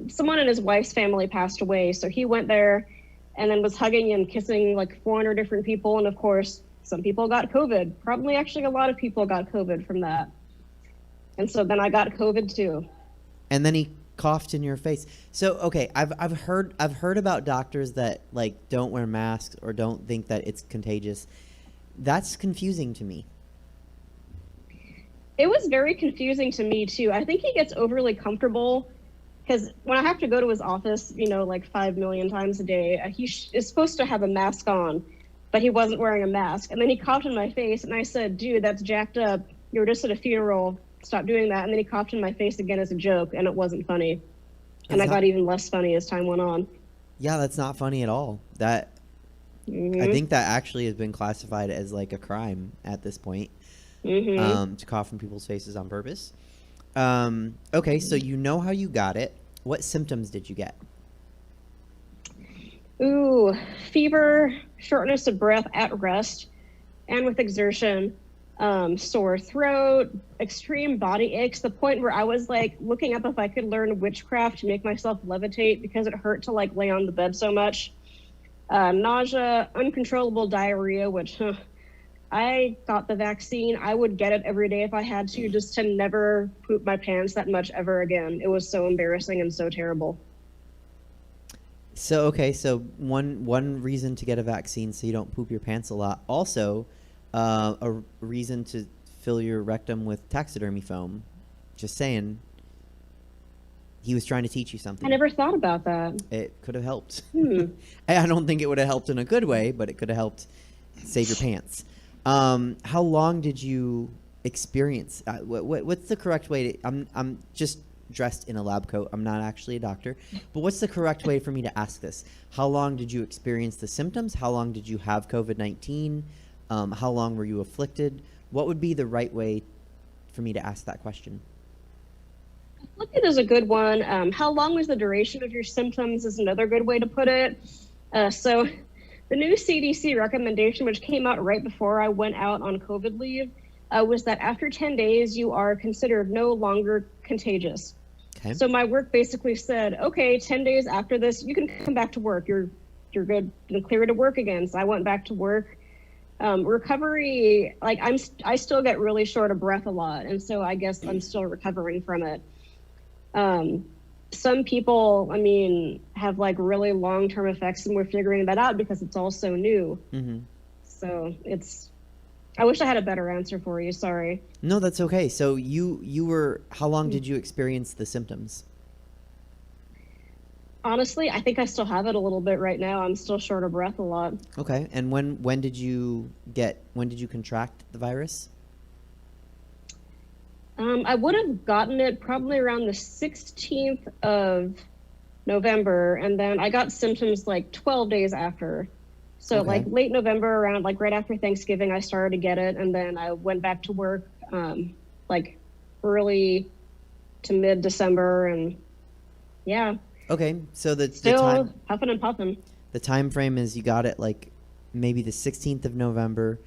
someone in his wife's family passed away. So he went there and then was hugging and kissing like 400 different people. And of course, some people got COVID. Probably actually a lot of people got COVID from that. And so then I got COVID too. And then he coughed in your face. So, okay, I've heard about doctors that like don't wear masks or don't think that it's contagious. That's confusing to me. It was very confusing to me too. I think he gets overly comfortable because when I have to go to his office, like 5 million times a day, he is supposed to have a mask on, but he wasn't wearing a mask. And then he coughed in my face, and I said, dude, that's jacked up. You were just at a funeral. Stop doing that. And then he coughed in my face again as a joke, and it wasn't funny. And I got even less funny as time went on. Yeah, that's not funny at all. I think that actually has been classified as like a crime at this point, to cough in people's faces on purpose. Okay, so you know how you got it. What symptoms did you get? Ooh, fever, shortness of breath at rest and with exertion, sore throat, extreme body aches, the point where I was like looking up if I could learn witchcraft to make myself levitate because it hurt to like lay on the bed so much. Nausea, uncontrollable diarrhea, which I got the vaccine. I would get it every day if I had to, just to never poop my pants that much ever again. It was so embarrassing and so terrible. So, okay, so one reason to get a vaccine so you don't poop your pants a lot. Also, a reason to fill your rectum with taxidermy foam. Just saying. He was trying to teach you something. I never thought about that. It could have helped. I don't think it would have helped in a good way, but it could have helped save your pants. How long did you experience? What's the correct way to? I'm just dressed in a lab coat. I'm not actually a doctor, but what's the correct way for me to ask this? How long did you experience the symptoms? How long did you have COVID-19? How long were you afflicted? What would be the right way for me to ask that question? Afflicted is a good one. How long was the duration of your symptoms is another good way to put it. So the new CDC recommendation, which came out right before I went out on COVID leave, was that after 10 days, you are considered no longer contagious. Okay. So my work basically said, okay, 10 days after this, you can come back to work. You're good and clear to work again. So I went back to work. Recovery, like I still get really short of breath a lot. And so I guess I'm still recovering from it. Some people, have like really long-term effects, and we're figuring that out because it's all so new. So I wish I had a better answer for you. Sorry. No, that's okay. So you were, how long did you experience the symptoms? Honestly, I think I still have it a little bit right now. I'm still short of breath a lot. Okay. And when did you contract the virus? I would have gotten it probably around the 16th of November, and then I got symptoms like 12 days after. So Okay. like late November, around like right after Thanksgiving, I started to get it, and then I went back to work like early to mid-December, and yeah. Okay. So Still puffing and puffing. the time frame is you got it like maybe the 16th of November,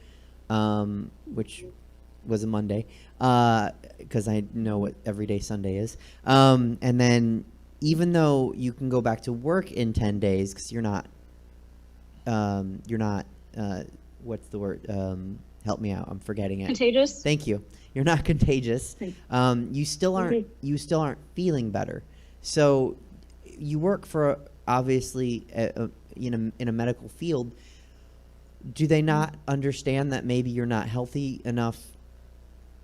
which was a Monday, because I know what everyday Sunday is. And then even though you can go back to work in 10 days, because you're not, what's the word? Help me out. I'm forgetting it. Contagious? Thank you. You're not contagious. You still aren't. You still aren't feeling better. So you work for obviously in a medical field. Do they not understand that maybe you're not healthy enough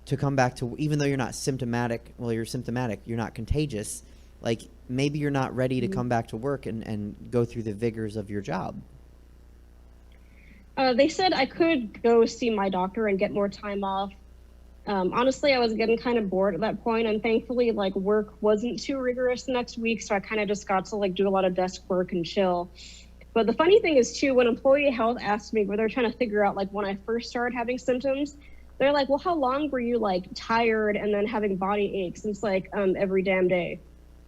to come back to, even though you're not symptomatic? Well, you're symptomatic. You're not contagious. Like maybe you're not ready to come back to work and go through the vigors of your job. They said I could go see my doctor and get more time off. Honestly, I was getting kind of bored at that point, and thankfully, like, work wasn't too rigorous the next week, so I kind of just got to, like, do a lot of desk work and chill. But the funny thing is, too, when Employee Health asked me, where they're trying to figure out, like, when I first started having symptoms, they're like, well, how long were you, like, tired and then having body aches? And it's like, every damn day,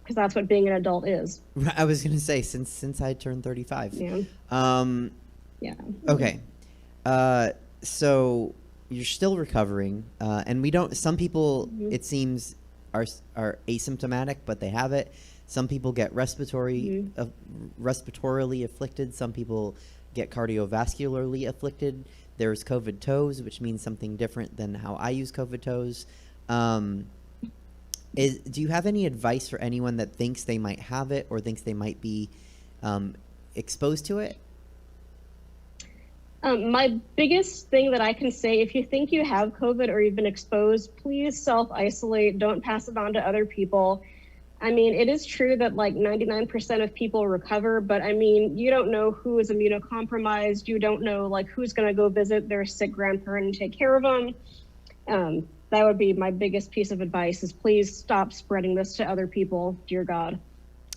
because that's what being an adult is. I was going to say, since I turned 35. Yeah. Yeah. Okay. So you're still recovering, and we don't. Some people, it seems, are asymptomatic, but they have it. Some people get respiratorily afflicted. Some people get cardiovascularly afflicted. There's COVID toes, which means something different than how I use COVID toes. Do you have any advice for anyone that thinks they might have it or thinks they might be exposed to it? My biggest thing that I can say, if you think you have COVID or you've been exposed, please self-isolate. Don't pass it on to other people. I mean, it is true that like 99% of people recover, but I mean, you don't know who is immunocompromised. You don't know like who's going to go visit their sick grandparent and take care of them. That would be my biggest piece of advice is please stop spreading this to other people. Dear God.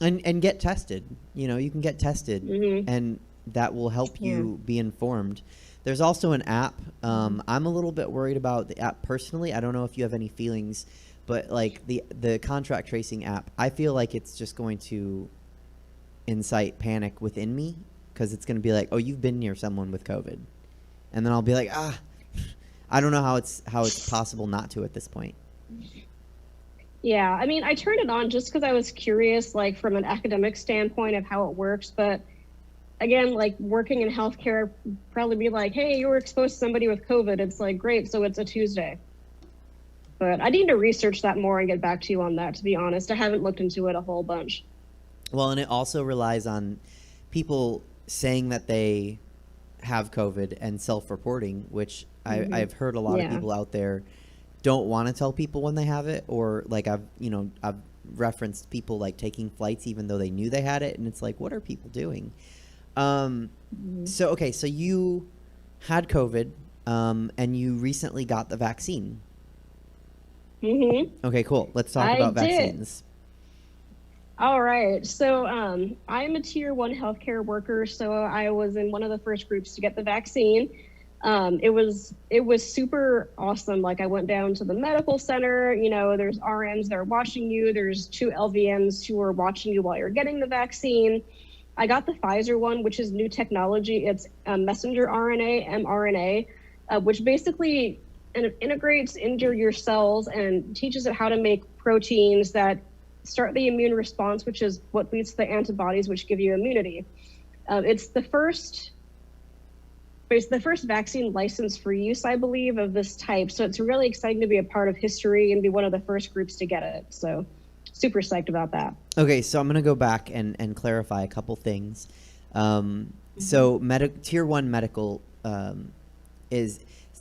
And get tested. You know, you can get tested and that will help you be informed. There's also an app. I'm a little bit worried about the app personally. I don't know if you have any feelings, but like the contract tracing app, I feel like it's just going to incite panic within me because it's going to be like, oh, you've been near someone with COVID. And then I'll be like, I don't know how it's possible not to at this point. Yeah, I mean, I turned it on just because I was curious, like from an academic standpoint of how it works, but again, like working in healthcare, probably be like, hey, you were exposed to somebody with COVID. It's like, great, so it's a Tuesday. But I need to research that more and get back to you on that, to be honest. I haven't looked into it a whole bunch. Well, and it also relies on people saying that they have COVID and self-reporting, which I've heard a lot of people out there don't want to tell people when they have it, or like I've referenced people like taking flights even though they knew they had it, and it's like, what are people doing? So you had COVID, and you recently got the vaccine. Okay, cool. Let's talk about vaccines. All right. So I'm a tier 1 healthcare worker, so I was in one of the first groups to get the vaccine. It was super awesome. Like I went down to the medical center, you know, there's RNs that are watching you. There's 2 LVNs who are watching you while you're getting the vaccine. I got the Pfizer one, which is new technology. It's messenger RNA, mRNA, which basically integrates into your cells and teaches it how to make proteins that start the immune response, which is what leads to the antibodies, which give you immunity. It's the first vaccine licensed for use, I believe, of this type. So it's really exciting to be a part of history and be one of the first groups to get it. So super psyched about that. Okay, so I'm going to go back and clarify a couple things. So tier 1 medical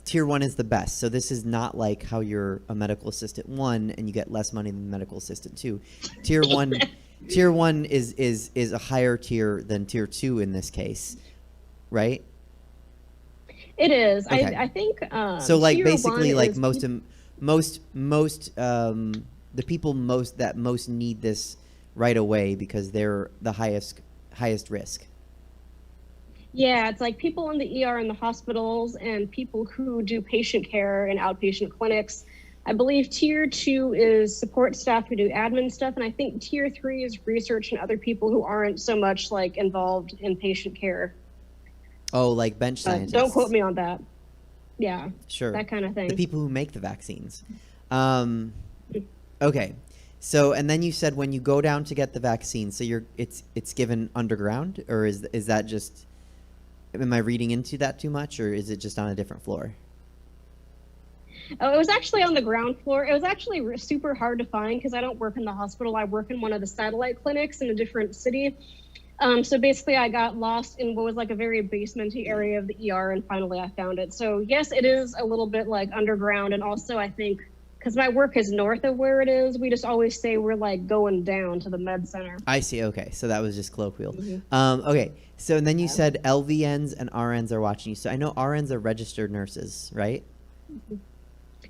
tier 1 is the best. So this is not like how you're a medical assistant 1 and you get less money than medical assistant 2. Tier 1 is a higher tier than tier 2 in this case, right? It is. Okay. I think so like basically like the people that most need this right away because they're the highest risk. Yeah, it's like people in the ER in the hospitals and people who do patient care in outpatient clinics. I believe tier 2 is support staff who do admin stuff, and I think tier 3 is research and other people who aren't so much like involved in patient care. Oh, like bench scientists. Don't quote me on that. Yeah. Sure. That kind of thing. The people who make the vaccines. Okay. So, and then you said when you go down to get the vaccine, so it's given underground, or is that just, am I reading into that too much, or is it just on a different floor? Oh, it was actually on the ground floor. It was actually super hard to find because I don't work in the hospital. I work in one of the satellite clinics in a different city. So basically I got lost in what was like a very basementy area of the ER, and finally I found it. So yes, it is a little bit like underground. And also I think because my work is north of where it is, we just always say we're like going down to the med center. I see. Okay. So that was just colloquial. Okay. So, and then you said LVNs and RNs are watching you. So I know RNs are registered nurses, right?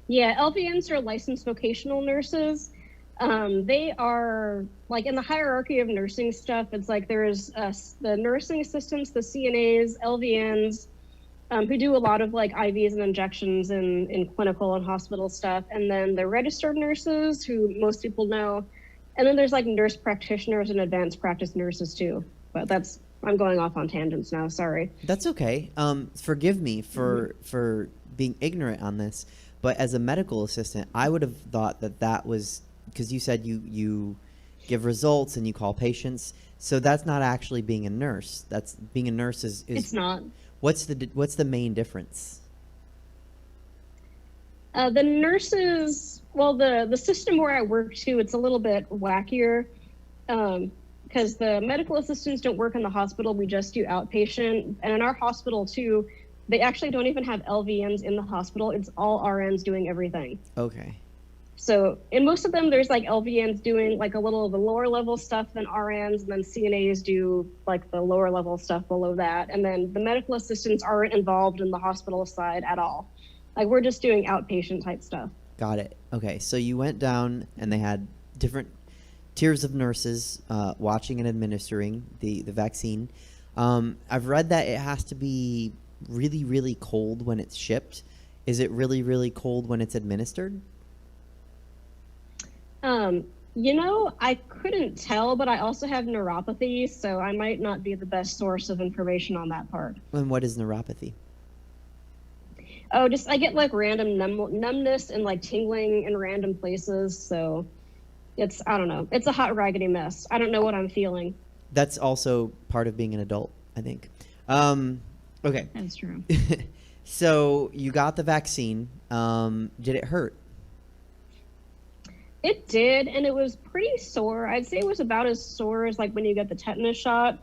Yeah, LVNs are licensed vocational nurses. They are like in the hierarchy of nursing stuff. It's like there's the nursing assistants, the CNAs, LVNs, who do a lot of like IVs and injections in clinical and hospital stuff. And then the registered nurses, who most people know. And then there's like nurse practitioners and advanced practice nurses too. But I'm going off on tangents now. Sorry. That's okay. Forgive me for being ignorant on this. But as a medical assistant, I would have thought that was because you said you give results and you call patients. So that's not actually being a nurse. That's being a nurse is It's not. What's the main difference? The nurses, well, the system where I work too, it's a little bit wackier because the medical assistants don't work in the hospital. We just do outpatient. And in our hospital too, they actually don't even have LVNs in the hospital. It's all RNs doing everything. Okay. So in most of them, there's like LVNs doing like a little of the lower level stuff than RNs, and then CNAs do like the lower level stuff below that. And then the medical assistants aren't involved in the hospital side at all. Like we're just doing outpatient type stuff. Got it. Okay. So you went down and they had different tiers of nurses watching and administering the vaccine. I've read that it has to be really, really cold when it's shipped. Is it really, really cold when it's administered? I couldn't tell, but I also have neuropathy, so I might not be the best source of information on that part. And what is neuropathy? Oh, I get like random numbness and like tingling in random places. So I don't know. It's a hot, raggedy mess. I don't know what I'm feeling. That's also part of being an adult, I think. Okay. That's true. So you got the vaccine. Did it hurt? It did, and it was pretty sore. I'd say it was about as sore as like when you get the tetanus shot.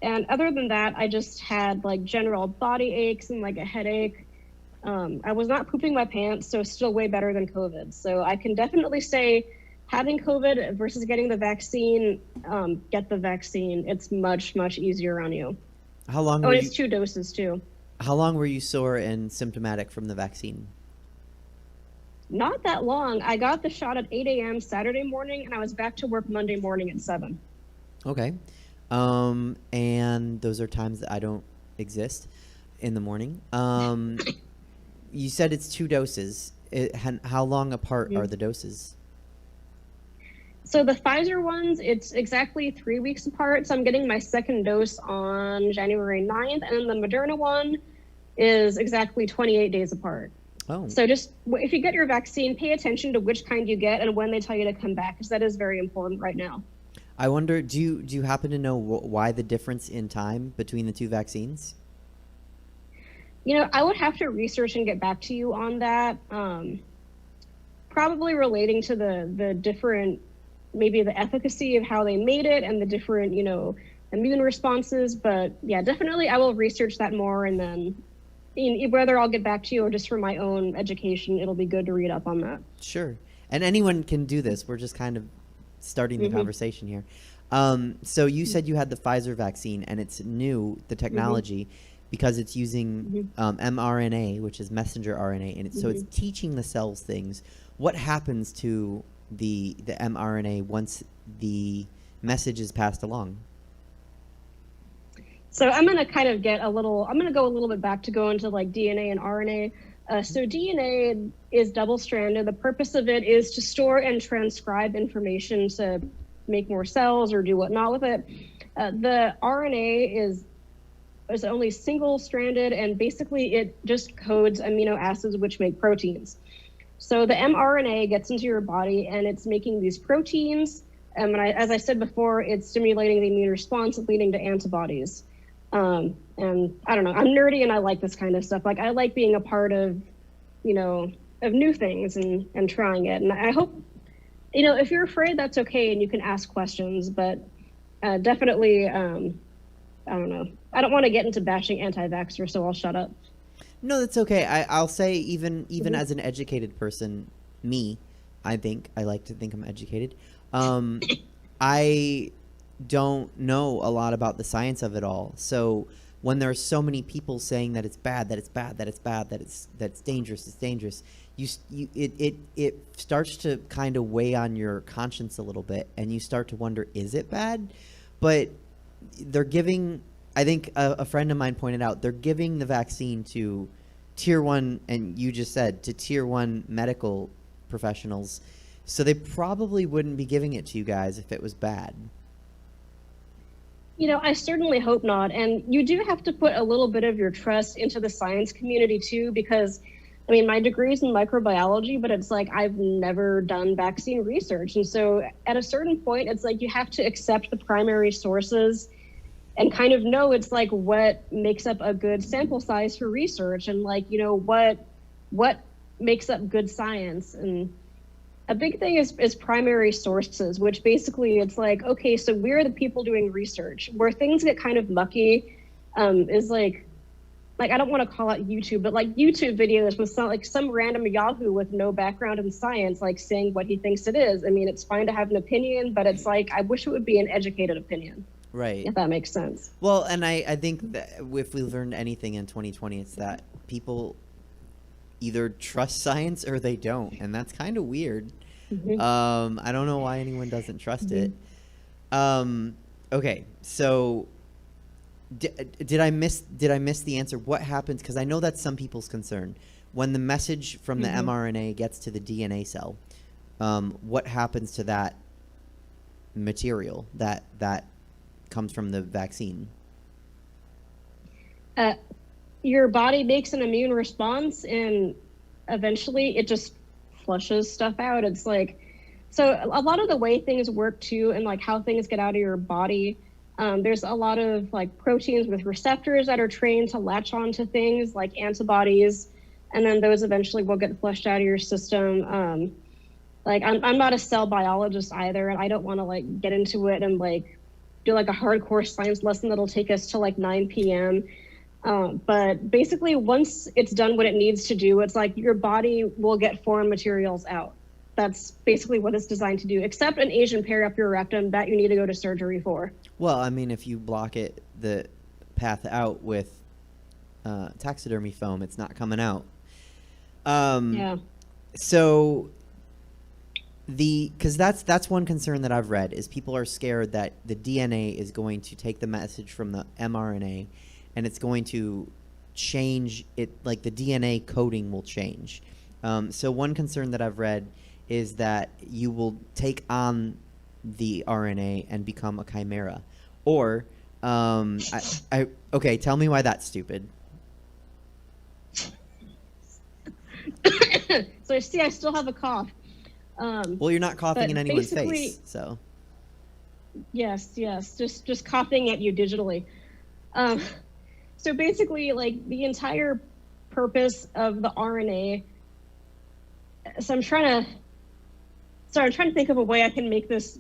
And other than that, I just had like general body aches and like a headache. I was not pooping my pants, so still way better than COVID. So I can definitely say having COVID versus getting the vaccine, get the vaccine. It's much, much easier on you. How long? Oh, it's 2 doses too. How long were you sore and symptomatic from the vaccine? Not that long. I got the shot at 8 a.m. Saturday morning, and I was back to work Monday morning at 7. Okay. And those are times that I don't exist in the morning. You said it's 2 doses. How long apart are the doses? So the Pfizer ones, it's exactly 3 weeks apart. So I'm getting my second dose on January 9th, and the Moderna one is exactly 28 days apart. Oh. So just if you get your vaccine, pay attention to which kind you get and when they tell you to come back, because that is very important right now. I wonder, do you happen to know why the difference in time between the 2 vaccines? I would have to research and get back to you on that. Probably relating to the different, maybe the efficacy of how they made it and the different, immune responses. But yeah, definitely I will research that more, and then whether I'll get back to you or just for my own education, it'll be good to read up on that. Sure. And anyone can do this. We're just kind of starting the conversation here. So you said you had the Pfizer vaccine, and it's new, the technology, because it's using mRNA, which is messenger RNA, and so it's teaching the cells things. What happens to the mRNA once the message is passed along? So I'm going to go a little bit back to go into like DNA and RNA. So DNA is double-stranded. The purpose of it is to store and transcribe information to make more cells or do whatnot with it. The RNA is is only single-stranded, and basically it just codes amino acids which make proteins. So the mRNA gets into your body and it's making these proteins. And as I said before, it's stimulating the immune response, leading to antibodies. And I don't know, I'm nerdy and I like this kind of stuff. Like, I like being a part of, of new things and trying it. And I hope, if you're afraid, that's okay. And you can ask questions, but definitely, I don't know. I don't want to get into bashing anti-vaxxers, so I'll shut up. No, that's okay. I'll say even as an educated person, I like to think I'm educated. I don't know a lot about the science of it all. So when there's so many people saying that it's bad, that it's bad, that it's bad, that it's dangerous, it starts to kind of weigh on your conscience a little bit, and you start to wonder, is it bad? But they're giving, I think a friend of mine pointed out, they're giving the vaccine to tier 1, and you just said, to tier 1 medical professionals. So they probably wouldn't be giving it to you guys if it was bad. I certainly hope not. And you do have to put a little bit of your trust into the science community too, because my degree is in microbiology, but it's like I've never done vaccine research. And so at a certain point, it's like you have to accept the primary sources and kind of know it's like what makes up a good sample size for research, and like, what makes up good science. And a big thing is primary sources, which basically it's like, okay, so we're the people doing research. Where things get kind of mucky is like I don't want to call out YouTube, but like YouTube videos with some random Yahoo with no background in science, like saying what he thinks it is. It's fine to have an opinion, but it's like, I wish it would be an educated opinion. Right. If that makes sense. Well, and I think that if we learned anything in 2020, it's that people either trust science or they don't, and that's kind of weird. Mm-hmm. I don't know why anyone doesn't trust it. Okay, so did I miss the answer? What happens? Because I know that's some people's concern. When the message from the mRNA gets to the DNA cell, what happens to that material that comes from the vaccine? Your body makes an immune response, and eventually it just flushes stuff out. It's like, so a lot of the way things work too, and like how things get out of your body, there's a lot of like proteins with receptors that are trained to latch onto things like antibodies, and then those eventually will get flushed out of your system. Like I'm not a cell biologist either, and I don't want to like get into it and like do like a hardcore science lesson that'll take us to like 9 p.m. But basically, once it's done what it needs to do, it's like your body will get foreign materials out. That's basically what it's designed to do, except an Asian pear up your rectum that you need to go to surgery for. Well, if you block the path out with taxidermy foam, it's not coming out. Yeah. So because that's one concern that I've read, is people are scared that the DNA is going to take the message from the mRNA and it's going to change it, like the DNA coding will change. So one concern that I've read is that you will take on the RNA and become a chimera. Or, okay, tell me why that's stupid. So see, I still have a cough. Well, you're not coughing in anyone's face, so. Yes, just coughing at you digitally. So basically, like the entire purpose of the RNA. So I'm trying to think of a way I can make this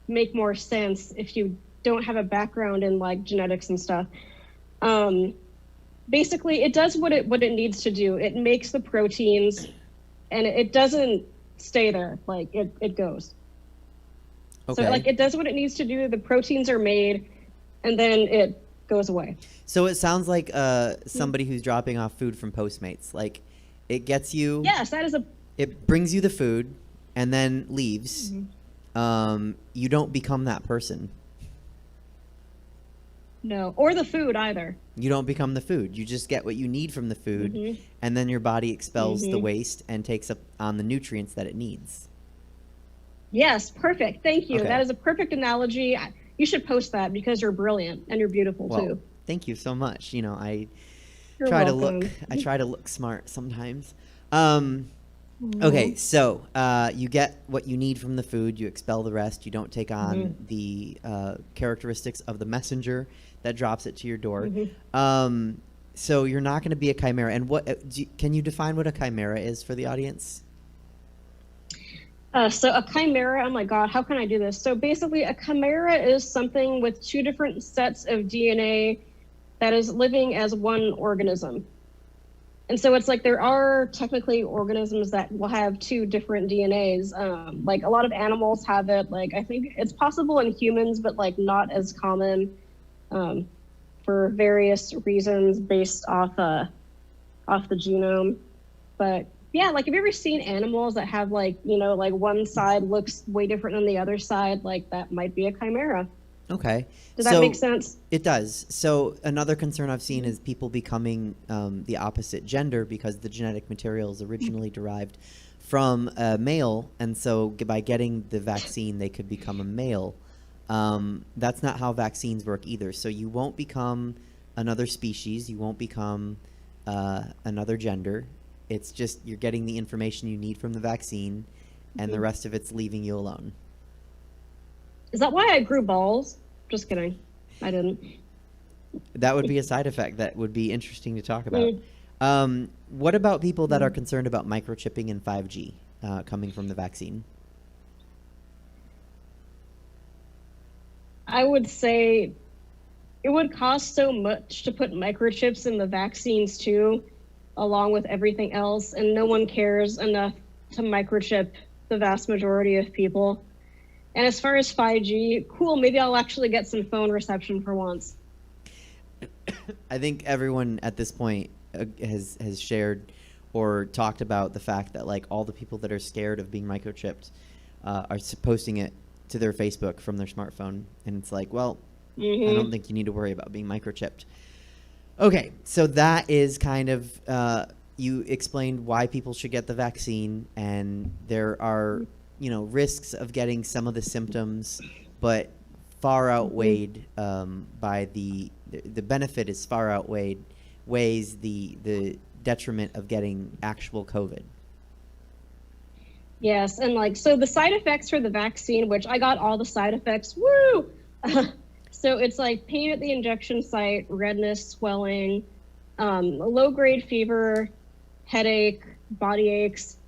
make more sense if you don't have a background in like genetics and stuff. Basically, it does what it needs to do. It makes the proteins, and it doesn't stay there. Like it goes. Okay. So like it does what it needs to do. The proteins are made, and then it goes away. So it sounds like somebody who's dropping off food from Postmates. Like it gets you. Yes, that is a. It brings you the food, and then leaves. Mm-hmm. You don't become that person. No, or the food either. You don't become the food. You just get what you need from the food, mm-hmm. and then your body expels the waste and takes up on the nutrients that it needs. Yes, perfect. Thank you. Okay. That is a perfect analogy. You should post that because you're brilliant and you're beautiful too. Thank you so much. You know, I You're try welcome. I try to look smart sometimes. Okay, so you get what you need from the food. You expel the rest. You don't take on the characteristics of the messenger that drops it to your door. So you're not going to be a chimera. And what can you define what a chimera is for the audience? So a chimera, oh my God, how can I do this? So basically a chimera is something with two different sets of DNA that is living as one organism. And so it's like there are technically organisms that will have two different DNAs. Like a lot of animals have it. Like I think it's possible in humans, but like not as common for various reasons based off the genome. But yeah, like have you ever seen animals that have like, you know, like one side looks way different than the other side? Like that might be a chimera. Okay. Does that make sense? It does. So another concern I've seen is people becoming the opposite gender because the genetic material is originally derived from a male, and so by getting the vaccine, they could become a male. That's not how vaccines work either. So you won't become another species. You won't become another gender. It's just you're getting the information you need from the vaccine, and the rest of it's leaving you alone. Is that why I grew balls? Just kidding. I didn't. That would be a side effect that would be interesting to talk about. What about people that are concerned about microchipping and 5G coming from the vaccine? I would say it would cost so much to put microchips in the vaccines too, along with everything else, and no one cares enough to microchip the vast majority of people. And as far as 5G, cool, maybe I'll actually get some phone reception for once. I think everyone at this point has shared or talked about the fact that like all the people that are scared of being microchipped are posting it to their Facebook from their smartphone. And it's like, well, I don't think you need to worry about being microchipped. Okay, so that is kind of, you explained why people should get the vaccine, and there are, you know, risks of getting some of the symptoms, but far outweighed by the benefit is far outweighs the detriment of getting actual COVID. Yes, and like, so the side effects for the vaccine, which I got all the side effects, woo! So it's like pain at the injection site, redness, swelling, low-grade fever, headache, body aches.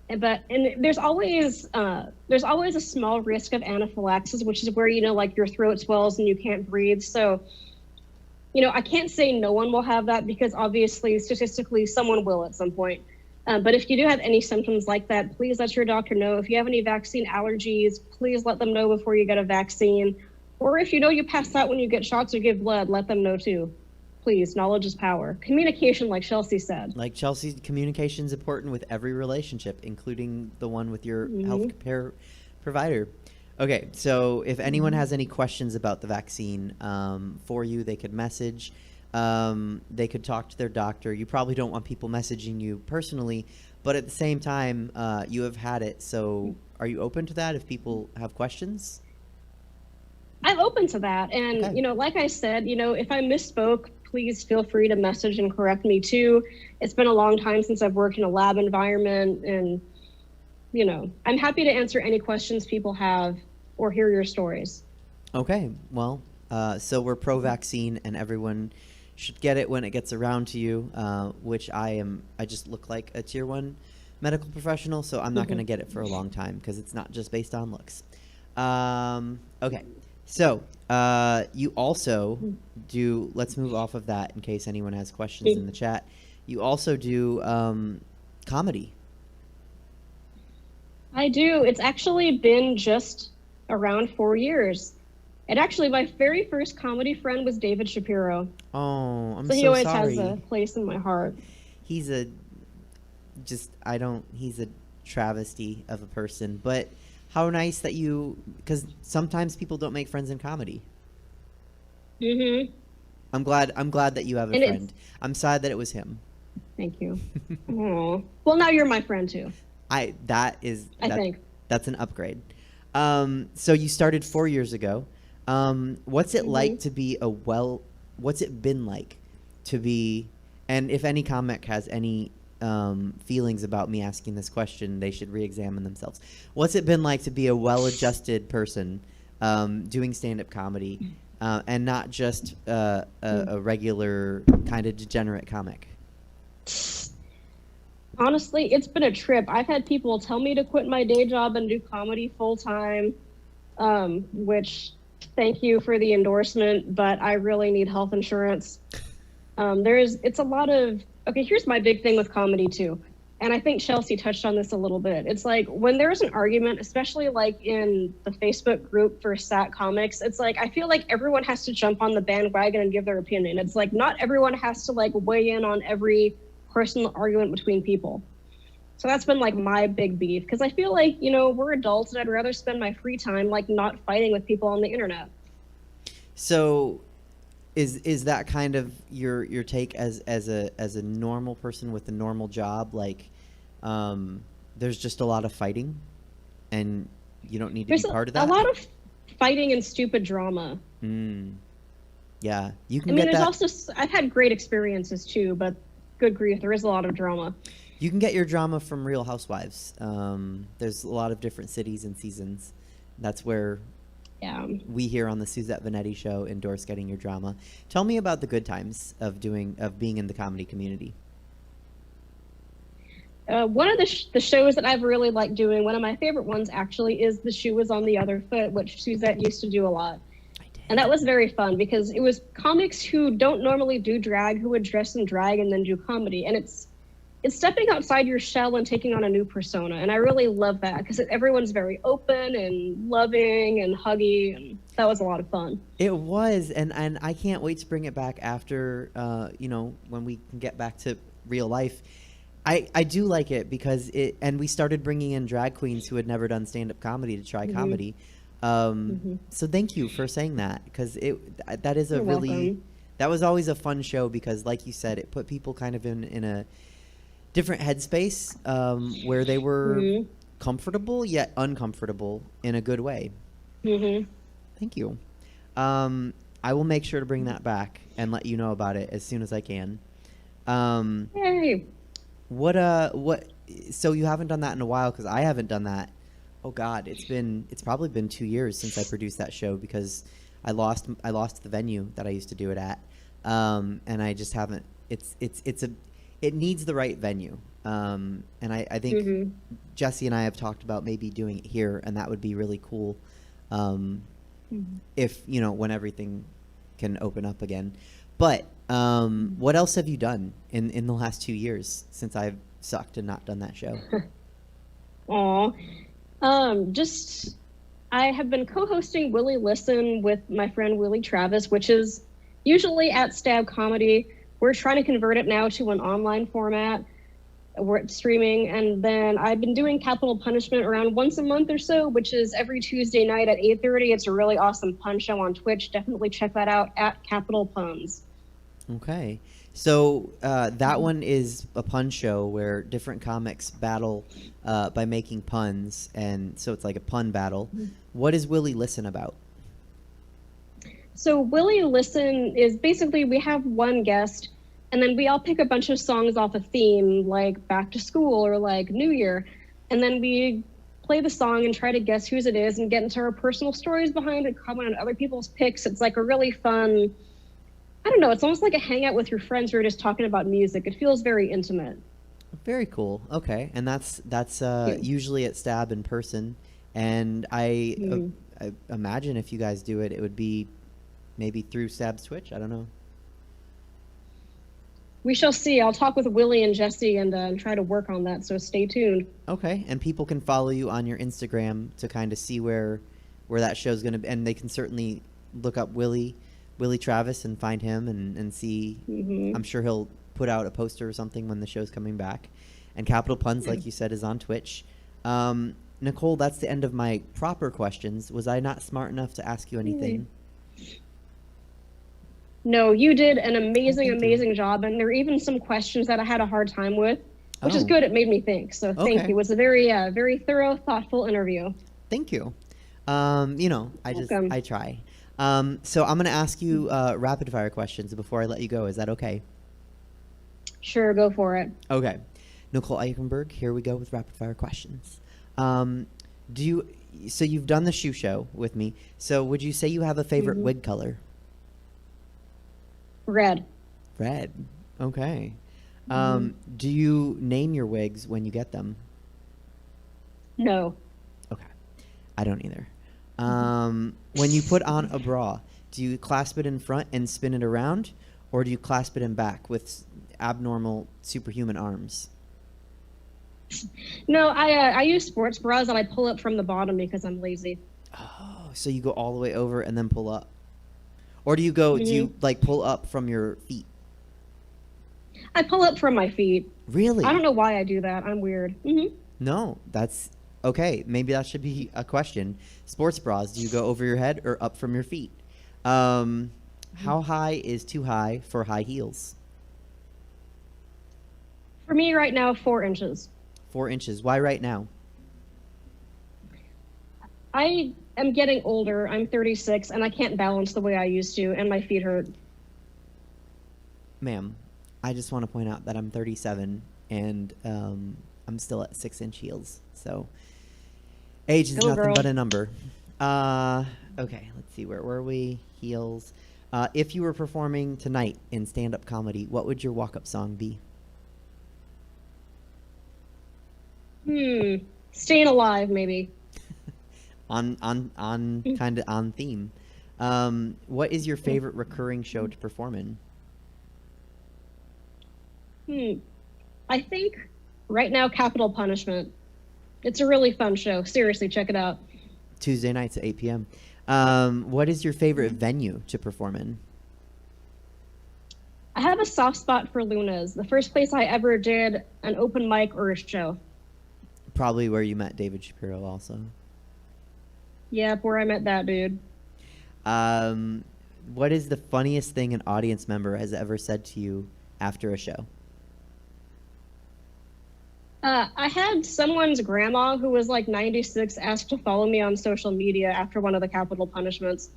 But there's always a small risk of anaphylaxis, which is where, you know, like your throat swells and you can't breathe. So, you know, I can't say no one will have that because obviously statistically someone will at some point. But if you do have any symptoms like that, please let your doctor know. If you have any vaccine allergies, please let them know before you get a vaccine. Or if you know you pass out when you get shots or give blood, let them know too. Please, knowledge is power. Communication, like Chelsea said. Like Chelsea, communication is important with every relationship, including the one with your health care provider. Okay, so if anyone has any questions about the vaccine for you, they could message. They could talk to their doctor. You probably don't want people messaging you personally, but at the same time, you have had it. So are you open to that if people have questions? I'm open to that. And, Okay. you know, like I said, you know, if I misspoke, please feel free to message and correct me too. It's been a long time since I've worked in a lab environment, and, you know, I'm happy to answer any questions people have or hear your stories. Okay, well, so we're pro-vaccine, and everyone should get it when it gets around to you, which I just look like a tier 1 medical professional, so I'm not going to get it for a long time because it's not just based on looks. Okay, so you also do, let's move off of that in case anyone has questions in the chat. You also do comedy. I do. It's actually been just around 4 years. And actually, my very first comedy friend was David Shapiro. Oh, I'm So he so always sorry. has a place in my heart. He's a he's a travesty of a person, but how nice that because sometimes people don't make friends in comedy. I'm glad that you have a friend. I'm sad that it was him. Thank you. Aw. Well, now you're my friend too. I think that's an upgrade. So you started 4 years ago. What's it like to be a what's it been like to be, and if any comic has any feelings about me asking this question, they should re-examine themselves. What's it been like to be a well-adjusted person doing stand-up comedy and not just a regular kind of degenerate comic? Honestly, it's been a trip. I've had people tell me to quit my day job and do comedy full time, which thank you for the endorsement, but I really need health insurance. It's a lot of, okay, here's my big thing with comedy too. And I think Chelsea touched on this a little bit. It's like when there's an argument, especially like in the Facebook group for SAT comics, it's like, I feel like everyone has to jump on the bandwagon and give their opinion. It's like, not everyone has to like weigh in on every personal argument between people. So that's been like my big beef, because I feel like, you know, we're adults and I'd rather spend my free time like not fighting with people on the internet. So is that kind of your take as a normal person with a normal job? Like there's just a lot of fighting and you don't need to be part of that? A lot of fighting and stupid drama. Yeah, you can get that. There's also, I've had great experiences too, but good grief, there is a lot of drama. You can get your drama from Real Housewives. There's a lot of different cities and seasons. That's where we here on the Suzette Veneti show endorse getting your drama. Tell me about the good times of being in the comedy community. One of the shows that I've really liked doing, one of my favorite ones actually, is The Shoe Was on the Other Foot, which Suzette used to do a lot. And that was very fun because it was comics who don't normally do drag who would dress in drag and then do comedy. And it's stepping outside your shell and taking on a new persona. And I really love that because everyone's very open and loving and huggy. And that was a lot of fun. It was. And I can't wait to bring it back after, when we can get back to real life. I do like it because and we started bringing in drag queens who had never done stand-up comedy to try comedy. So thank you for saying that, because that is You're welcome. That was always a fun show because, like you said, it put people kind of in a different headspace where they were comfortable yet uncomfortable in a good way. Thank you. I will make sure to bring that back and let you know about it as soon as I can. Yay! What? So you haven't done that in a while, because I haven't done that. Oh God, it's probably been 2 years since I produced that show because I lost the venue that I used to do it at, and I just haven't. It needs the right venue, and I think Jesse and I have talked about maybe doing it here, and that would be really cool, if when everything can open up again. But what else have you done in the last 2 years since I've sucked and not done that show? Aw. I have been co-hosting Willie Listen with my friend Willie Travis, which is usually at Stab Comedy. We're trying to convert it now to an online format. We're streaming, and then I've been doing Capital Punishment around once a month or so, which is every Tuesday night at 8:30. It's a really awesome pun show on Twitch. Definitely check that out at Capital Puns. Okay. So that one is a pun show where different comics battle by making puns, and so it's like a pun battle. What is Willie Listen about? So Willie Listen is basically, we have one guest, and then we all pick a bunch of songs off a theme, like Back to School or like New Year, and then we play the song and try to guess whose it is and get into our personal stories behind it, comment on other people's picks. It's like a really fun, I don't know, it's almost like a hangout with your friends who are just talking about music. It feels very intimate. Very cool. Okay. And that's usually at Stab in person. And I imagine if you guys do it, it would be maybe through Stab's Twitch. I don't know. We shall see. I'll talk with Willie and Jesse and try to work on that. So stay tuned. Okay. And people can follow you on your Instagram to kind of see where that show's going to be. And they can certainly look up Willie Travis and find him and see. I'm sure he'll put out a poster or something when the show's coming back. And Capital Puns, like you said, is on Twitch. Nicole, that's the end of my proper questions. Was I not smart enough to ask you anything? No, you did an amazing job. And there are even some questions that I had a hard time with, which is good. It made me think. So thank you. It was a very thorough, thoughtful interview. Thank you. I try. So I'm going to ask you rapid fire questions before I let you go. Is that okay? Sure, go for it. Okay. Nicole Eichenberg, here we go with rapid fire questions. So you've done the shoe show with me. So would you say you have a favorite wig color? Red. Red. Okay. Do you name your wigs when you get them? No. Okay. I don't either. When you put on a bra, do you clasp it in front and spin it around, or do you clasp it in back with abnormal superhuman arms? No, I use sports bras and I pull it from the bottom because I'm lazy. Oh, so you go all the way over and then pull up, or do you go? Do you like pull up from your feet? I pull up from my feet. Really? I don't know why I do that. I'm weird. No, that's okay. Maybe that should be a question. Sports bras, do you go over your head or up from your feet? How high is too high for high heels? For me right now, 4 inches. 4 inches. Why right now? I am getting older. I'm 36 and I can't balance the way I used to and my feet hurt. Ma'am, I just want to point out that I'm 37 and I'm still at 6-inch heels. So age is nothing girl. but a number. Okay, let's see. Where were we? Heels. If you were performing tonight in stand-up comedy, what would your walk-up song be? Staying alive, maybe. on kind of on theme. What is your favorite recurring show to perform in? I think right now, Capital Punishment. It's a really fun show. Seriously, check it out. Tuesday nights at 8 p.m. What is your favorite venue to perform in? I have a soft spot for Luna's, the first place I ever did an open mic or a show. Probably where you met David Shapiro also. Yep, where I met that dude. What is the funniest thing an audience member has ever said to you after a show? I had someone's grandma who was like 96 ask to follow me on social media after one of the Capital Punishments.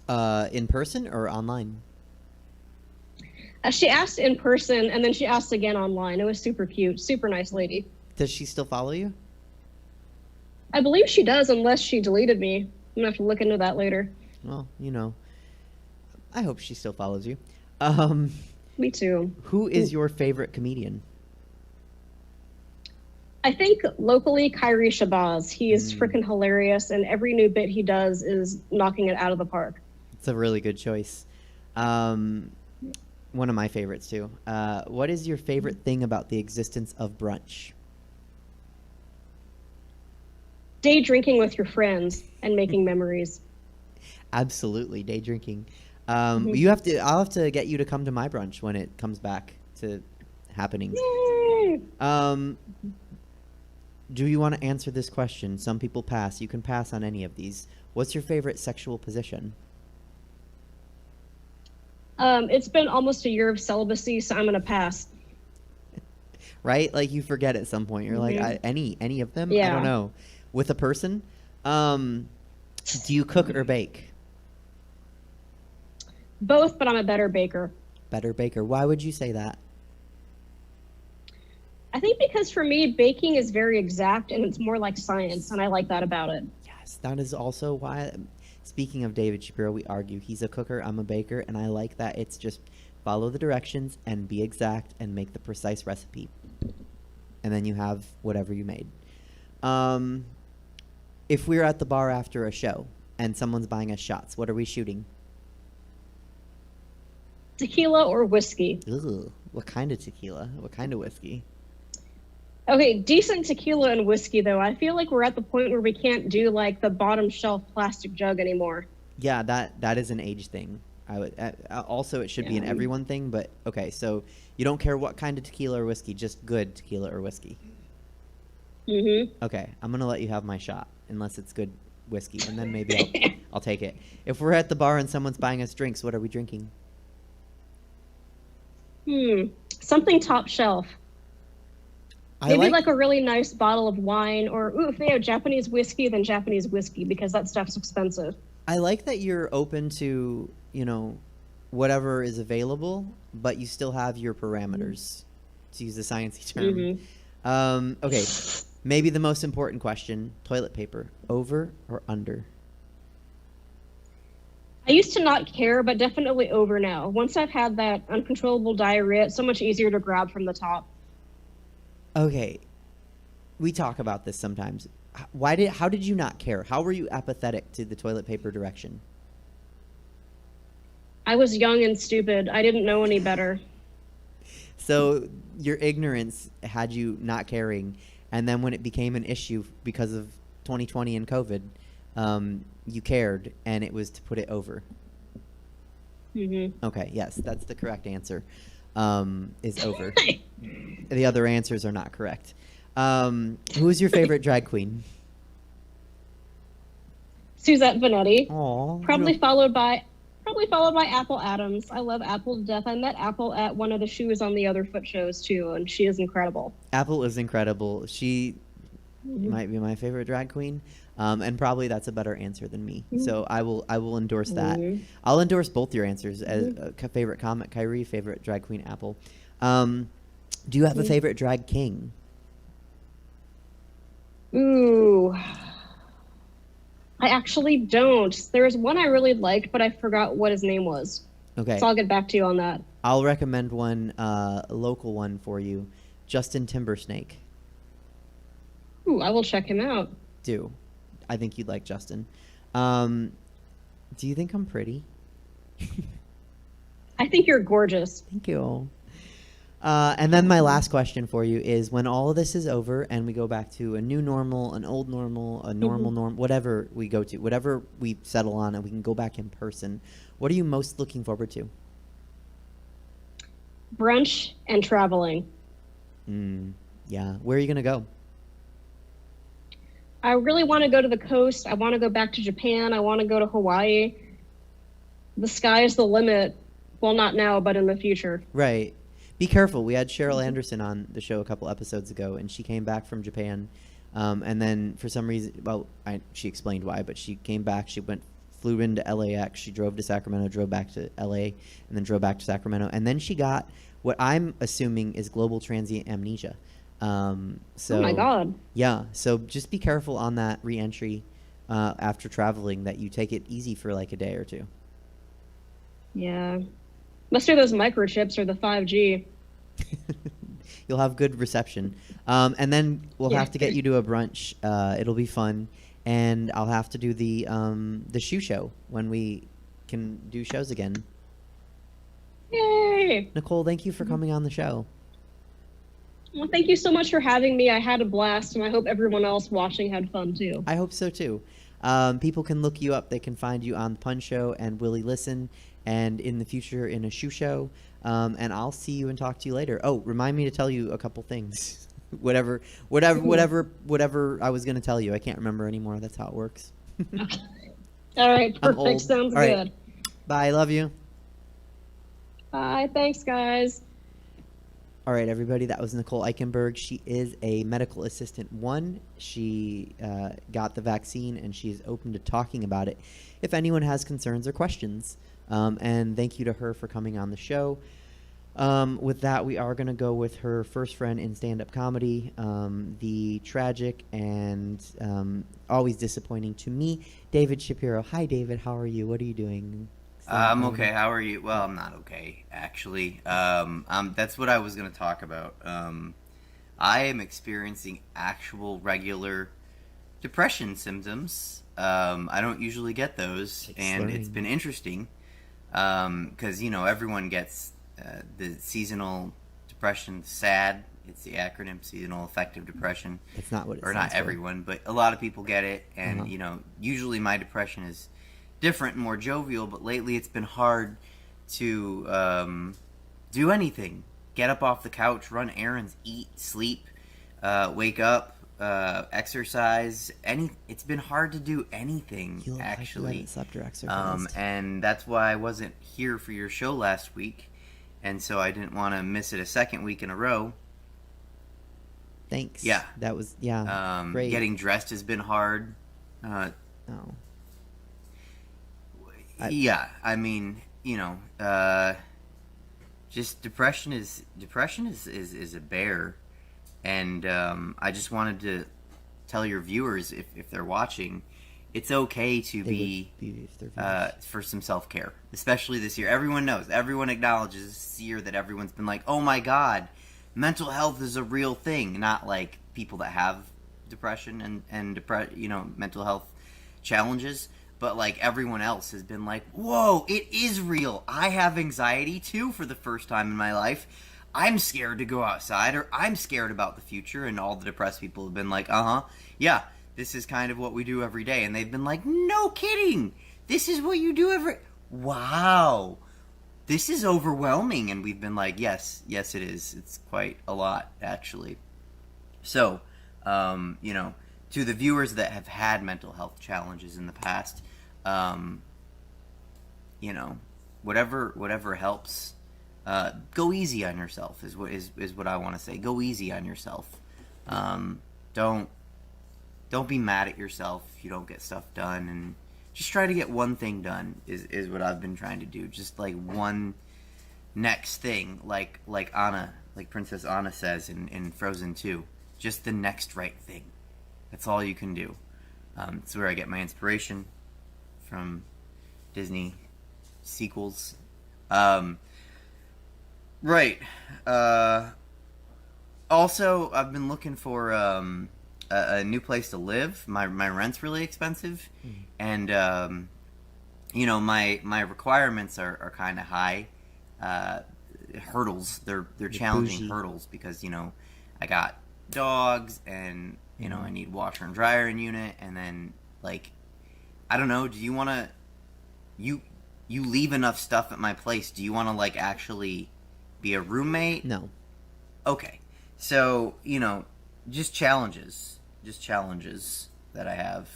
In person or online? She asked in person and then she asked again online. It was super cute, super nice lady. Does she still follow you? I believe she does, unless she deleted me. I'm gonna have to look into that later. Well, I hope she still follows you. Me too. Who is your favorite comedian? I think locally, Kyrie Shabazz. He is freaking hilarious, and every new bit he does is knocking it out of the park. It's a really good choice. One of my favorites, too. What is your favorite thing about the existence of brunch? Day drinking with your friends and making memories. Absolutely, day drinking. I'll have to get you to come to my brunch when it comes back to happening. Yay! Do you want to answer this question? Some people pass. You can pass on any of these. What's your favorite sexual position? It's been almost a year of celibacy, so I'm gonna pass. Right? Like you forget at some point. You're like, any of them? Yeah. I don't know. With a person? Do you cook or bake? Both, but I'm a better baker. Better baker. Why would you say that? I think because for me, baking is very exact and it's more like science, and I like that about it. Yes, that is also why, speaking of David Shapiro, we argue he's a cooker, I'm a baker, and I like that it's just follow the directions and be exact and make the precise recipe. And then you have whatever you made. If we're at the bar after a show and someone's buying us shots, what are we shooting? Tequila or whiskey? Ugh, what kind of tequila? What kind of whiskey? Okay, decent tequila and whiskey, though. I feel like we're at the point where we can't do, like, the bottom shelf plastic jug anymore. Yeah, that is an age thing. I would also it should be an everyone thing, but okay, so you don't care what kind of tequila or whiskey, just good tequila or whiskey. Okay, I'm gonna let you have my shot unless it's good whiskey, and then maybe I'll take it. If we're at the bar and someone's buying us drinks, what are we drinking? Something top shelf. Maybe like a really nice bottle of wine, or if they have Japanese whiskey, then Japanese whiskey, because that stuff's expensive. I like that you're open to, whatever is available, but you still have your parameters, to use the sciencey term. Okay, maybe the most important question, toilet paper, over or under? I used to not care, but definitely over now. Once I've had that uncontrollable diarrhea, it's so much easier to grab from the top. Okay, we talk about this sometimes. How did you not care? How were you apathetic to the toilet paper direction? I was young and stupid. I didn't know any better. So your ignorance had you not caring, and then when it became an issue because of 2020 and COVID, you cared, and it was to put it over. Okay, yes, that's the correct answer. Is over. The other answers are not correct. Who is your favorite drag queen? Suzette Veneti. Aww. Probably followed by Apple Adams. I love Apple to death. I met Apple at one of the Shoes on the Other Foot shows too, and she is incredible. Apple is incredible. She might be my favorite drag queen, and probably that's a better answer than me. So I will endorse that. I'll endorse both your answers as favorite comic Kyrie, favorite drag queen Apple. Do you have a favorite drag king? Ooh. I actually don't. There was one I really liked, but I forgot what his name was. Okay. So I'll get back to you on that. I'll recommend one, a local one for you. Justin Timbersnake. Ooh, I will check him out. Do. I think you'd like Justin. Do you think I'm pretty? I think you're gorgeous. Thank you. And then my last question for you is, when all of this is over and we go back to a new normal, an old normal, a normal norm, whatever we go to, whatever we settle on, and we can go back in person, what are you most looking forward to? Brunch and traveling. Yeah. Where are you going to go? I really want to go to the coast. I want to go back to Japan. I want to go to Hawaii. The sky is the limit. Well, not now, but in the future. Right. Be careful. We had Cheryl Anderson on the show a couple episodes ago, and she came back from Japan. And then for some reason, she explained why, but she came back. She flew into LAX. She drove to Sacramento, drove back to LA, and then drove back to Sacramento. And then she got what I'm assuming is global transient amnesia. Oh my God. Yeah. So just be careful on that re-entry after traveling, that you take it easy for like a day or two. Yeah. Must be those microchips or the 5G. You'll have good reception. And then we'll have to get you to a brunch. It'll be fun. And I'll have to do the shoe show when we can do shows again. Yay! Nicole, thank you for coming on the show. Well, thank you so much for having me. I had a blast, and I hope everyone else watching had fun too. I hope so too. People can look you up. They can find you on the Pun Show and Willie Listen, and in the future in a shoe show. And I'll see you and talk to you later. Oh, remind me to tell you a couple things. whatever I was going to tell you. I can't remember anymore. That's how it works. Okay. All right. Perfect. Sounds All right. good. Bye. Love you. Bye. Thanks, guys. All right, everybody. That was Nicole Eichenberg. She is a medical assistant 1. She got the vaccine, and she's open to talking about it if anyone has concerns or questions. And thank you to her for coming on the show. With that, we are going to go with her first friend in stand-up comedy, the tragic and always disappointing to me, David Shapiro. Hi, David. How are you? What are you doing? I'm okay. How are you? Well, I'm not okay, actually. That's what I was going to talk about. I am experiencing actual regular depression symptoms. I don't usually get those, and it's been interesting because, everyone gets the seasonal depression, SAD. It's the acronym, seasonal affective depression. It's not what it Or not everyone, but a lot of people get it, and, usually my depression is different and more jovial, but lately it's been hard to do anything. Get up off the couch, run errands, eat, sleep, wake up, exercise. It's been hard to do anything, actually. You slept or exercised. And that's why I wasn't here for your show last week, and so I didn't want to miss it a second week in a row. Thanks. Yeah. That was, great. Getting dressed has been hard. Yeah, I mean, just depression is a bear, and I just wanted to tell your viewers, if they're watching, it's okay to be if they're viewers. for some self-care, especially this year. Everyone knows, everyone acknowledges this year that everyone's been like, oh my god, mental health is a real thing, not like people that have depression and mental health challenges, but like everyone else has been like, whoa, it is real. I have anxiety too for the first time in my life. I'm scared to go outside, or I'm scared about the future. And all the depressed people have been like, yeah, this is kind of what we do every day. And they've been like, no kidding, this is what you do wow, this is overwhelming. And we've been like, yes it is. It's quite a lot, actually. So to the viewers that have had mental health challenges in the past, whatever helps. Go easy on yourself is what I want to say. Go easy on yourself. Don't be mad at yourself if you don't get stuff done, and just try to get one thing done is what I've been trying to do. Just like one next thing, like Anna, like Princess Anna says in Frozen 2. Just the next right thing. That's all you can do. It's where I get my inspiration from Disney sequels. Right. Also, I've been looking for a new place to live. My rent's really expensive, and my requirements are kind of high. Hurdles. They're challenging bougie. hurdles because I got dogs, and I need washer and dryer in unit, and then like I don't know. Do you want to? You leave enough stuff at my place. Do you want to like actually be a roommate? No. Okay. So, just challenges that I have.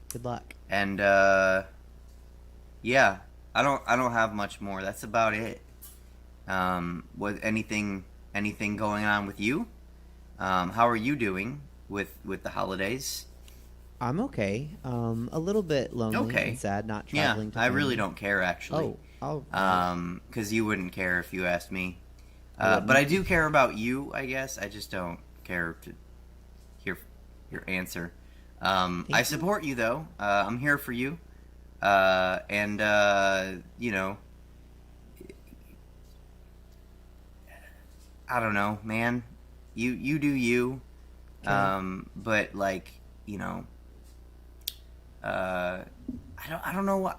Good luck. And yeah, I don't have much more. That's about it. Was anything going on with you? How are you doing with the holidays? I'm okay. A little bit lonely Okay. and sad, not traveling to I really family. don't care, actually. Oh. Because you wouldn't care if you asked me. wouldn't. But I do care about you, I guess. I just don't care to hear your answer. I support you, though. I'm here for you. And I don't know, man. You do you. Okay. But like, I don't know what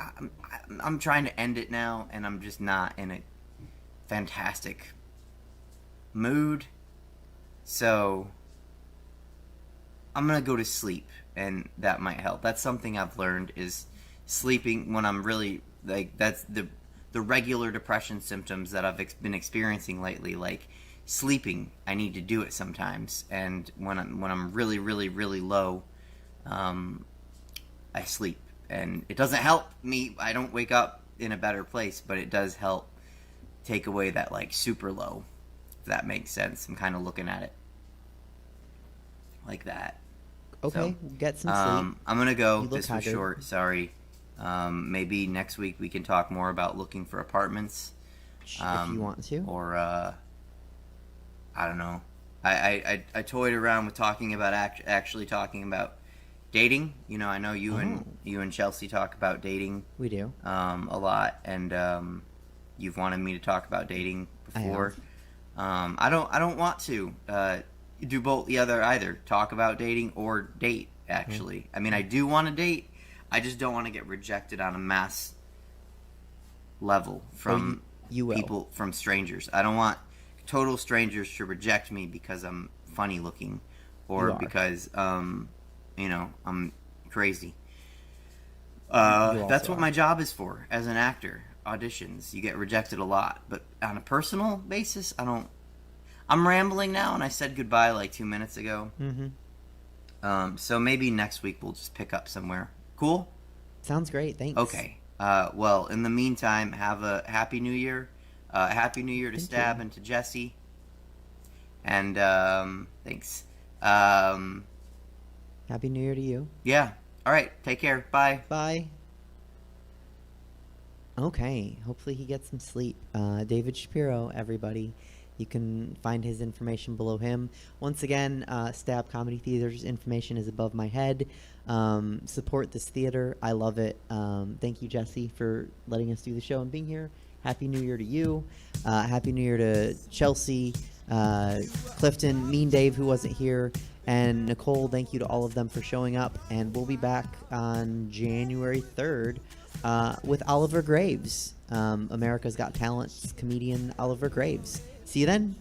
I'm trying to end it now, and I'm just not in a fantastic mood. So I'm gonna go to sleep, and that might help. That's something I've learned, is sleeping when I'm really like, that's the regular depression symptoms that I've been experiencing lately. Like sleeping, I need to do it sometimes, and when I'm really really really low, I sleep, and it doesn't help me. I don't wake up in a better place, but it does help take away that like super low, if that makes sense. I'm kind of looking at it like that. Okay, So, get some sleep. I'm gonna go. You look This was haggard. short. Sorry. Maybe next week we can talk more about looking for apartments. If you want to. Or I don't know. I toyed around with talking about actually talking about dating. I know you and Chelsea talk about dating We do. a lot, and you've wanted me to talk about dating before. I don't want to do both either talk about dating or date, actually. I mean, I do want to date. I just don't want to get rejected on a mass level from you will. people, from strangers. I don't want total strangers to reject me because I'm funny looking, or You are. because I'm crazy. also That's what are. my job is for as an actor. Auditions, you get rejected a lot, but on a personal basis, I don't. I'm rambling now, and I said goodbye like 2 minutes ago. Mm-hmm. So maybe next week we'll just pick up somewhere. Cool? Sounds great. Thanks. Okay. Well, in the meantime, have a happy New Year. Happy New Year to Thank Stab you. and to Jesse. And thanks. Happy New Year to you. Yeah. All right. Take care. Bye. Bye. Okay, hopefully he gets some sleep. David Shapiro, everybody. You can find his information below him. Once again, Stab Comedy Theater's information is above my head. Support this theater. I love it. Thank you, Jesse, for letting us do the show and being here. Happy New Year to you. Happy New Year to Chelsea, Clifton, Mean Dave, who wasn't here, and Nicole. Thank you to all of them for showing up. And we'll be back on January 3rd with Oliver Graves, America's Got Talent's comedian Oliver Graves. See you then.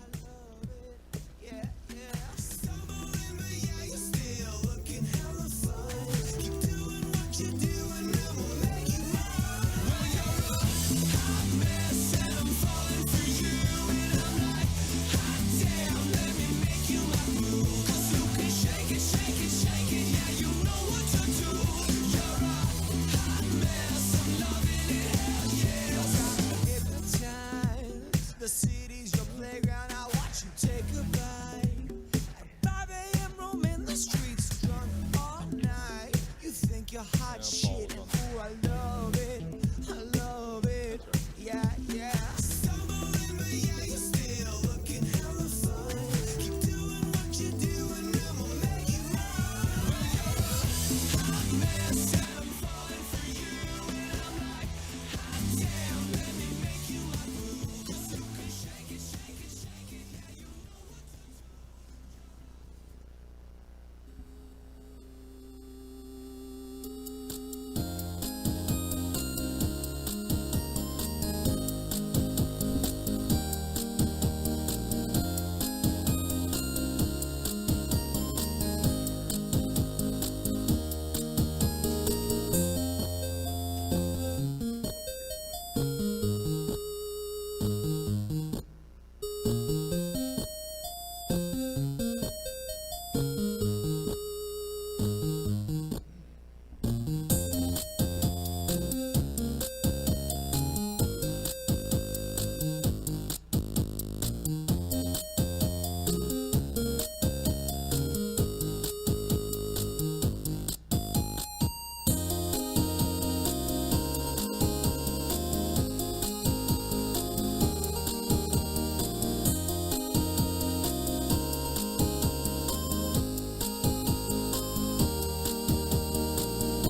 The city's your playground. I watch you take a bite. At 5 a.m. roaming the streets, drunk all night. You think you're hot shit, and ooh, I love it.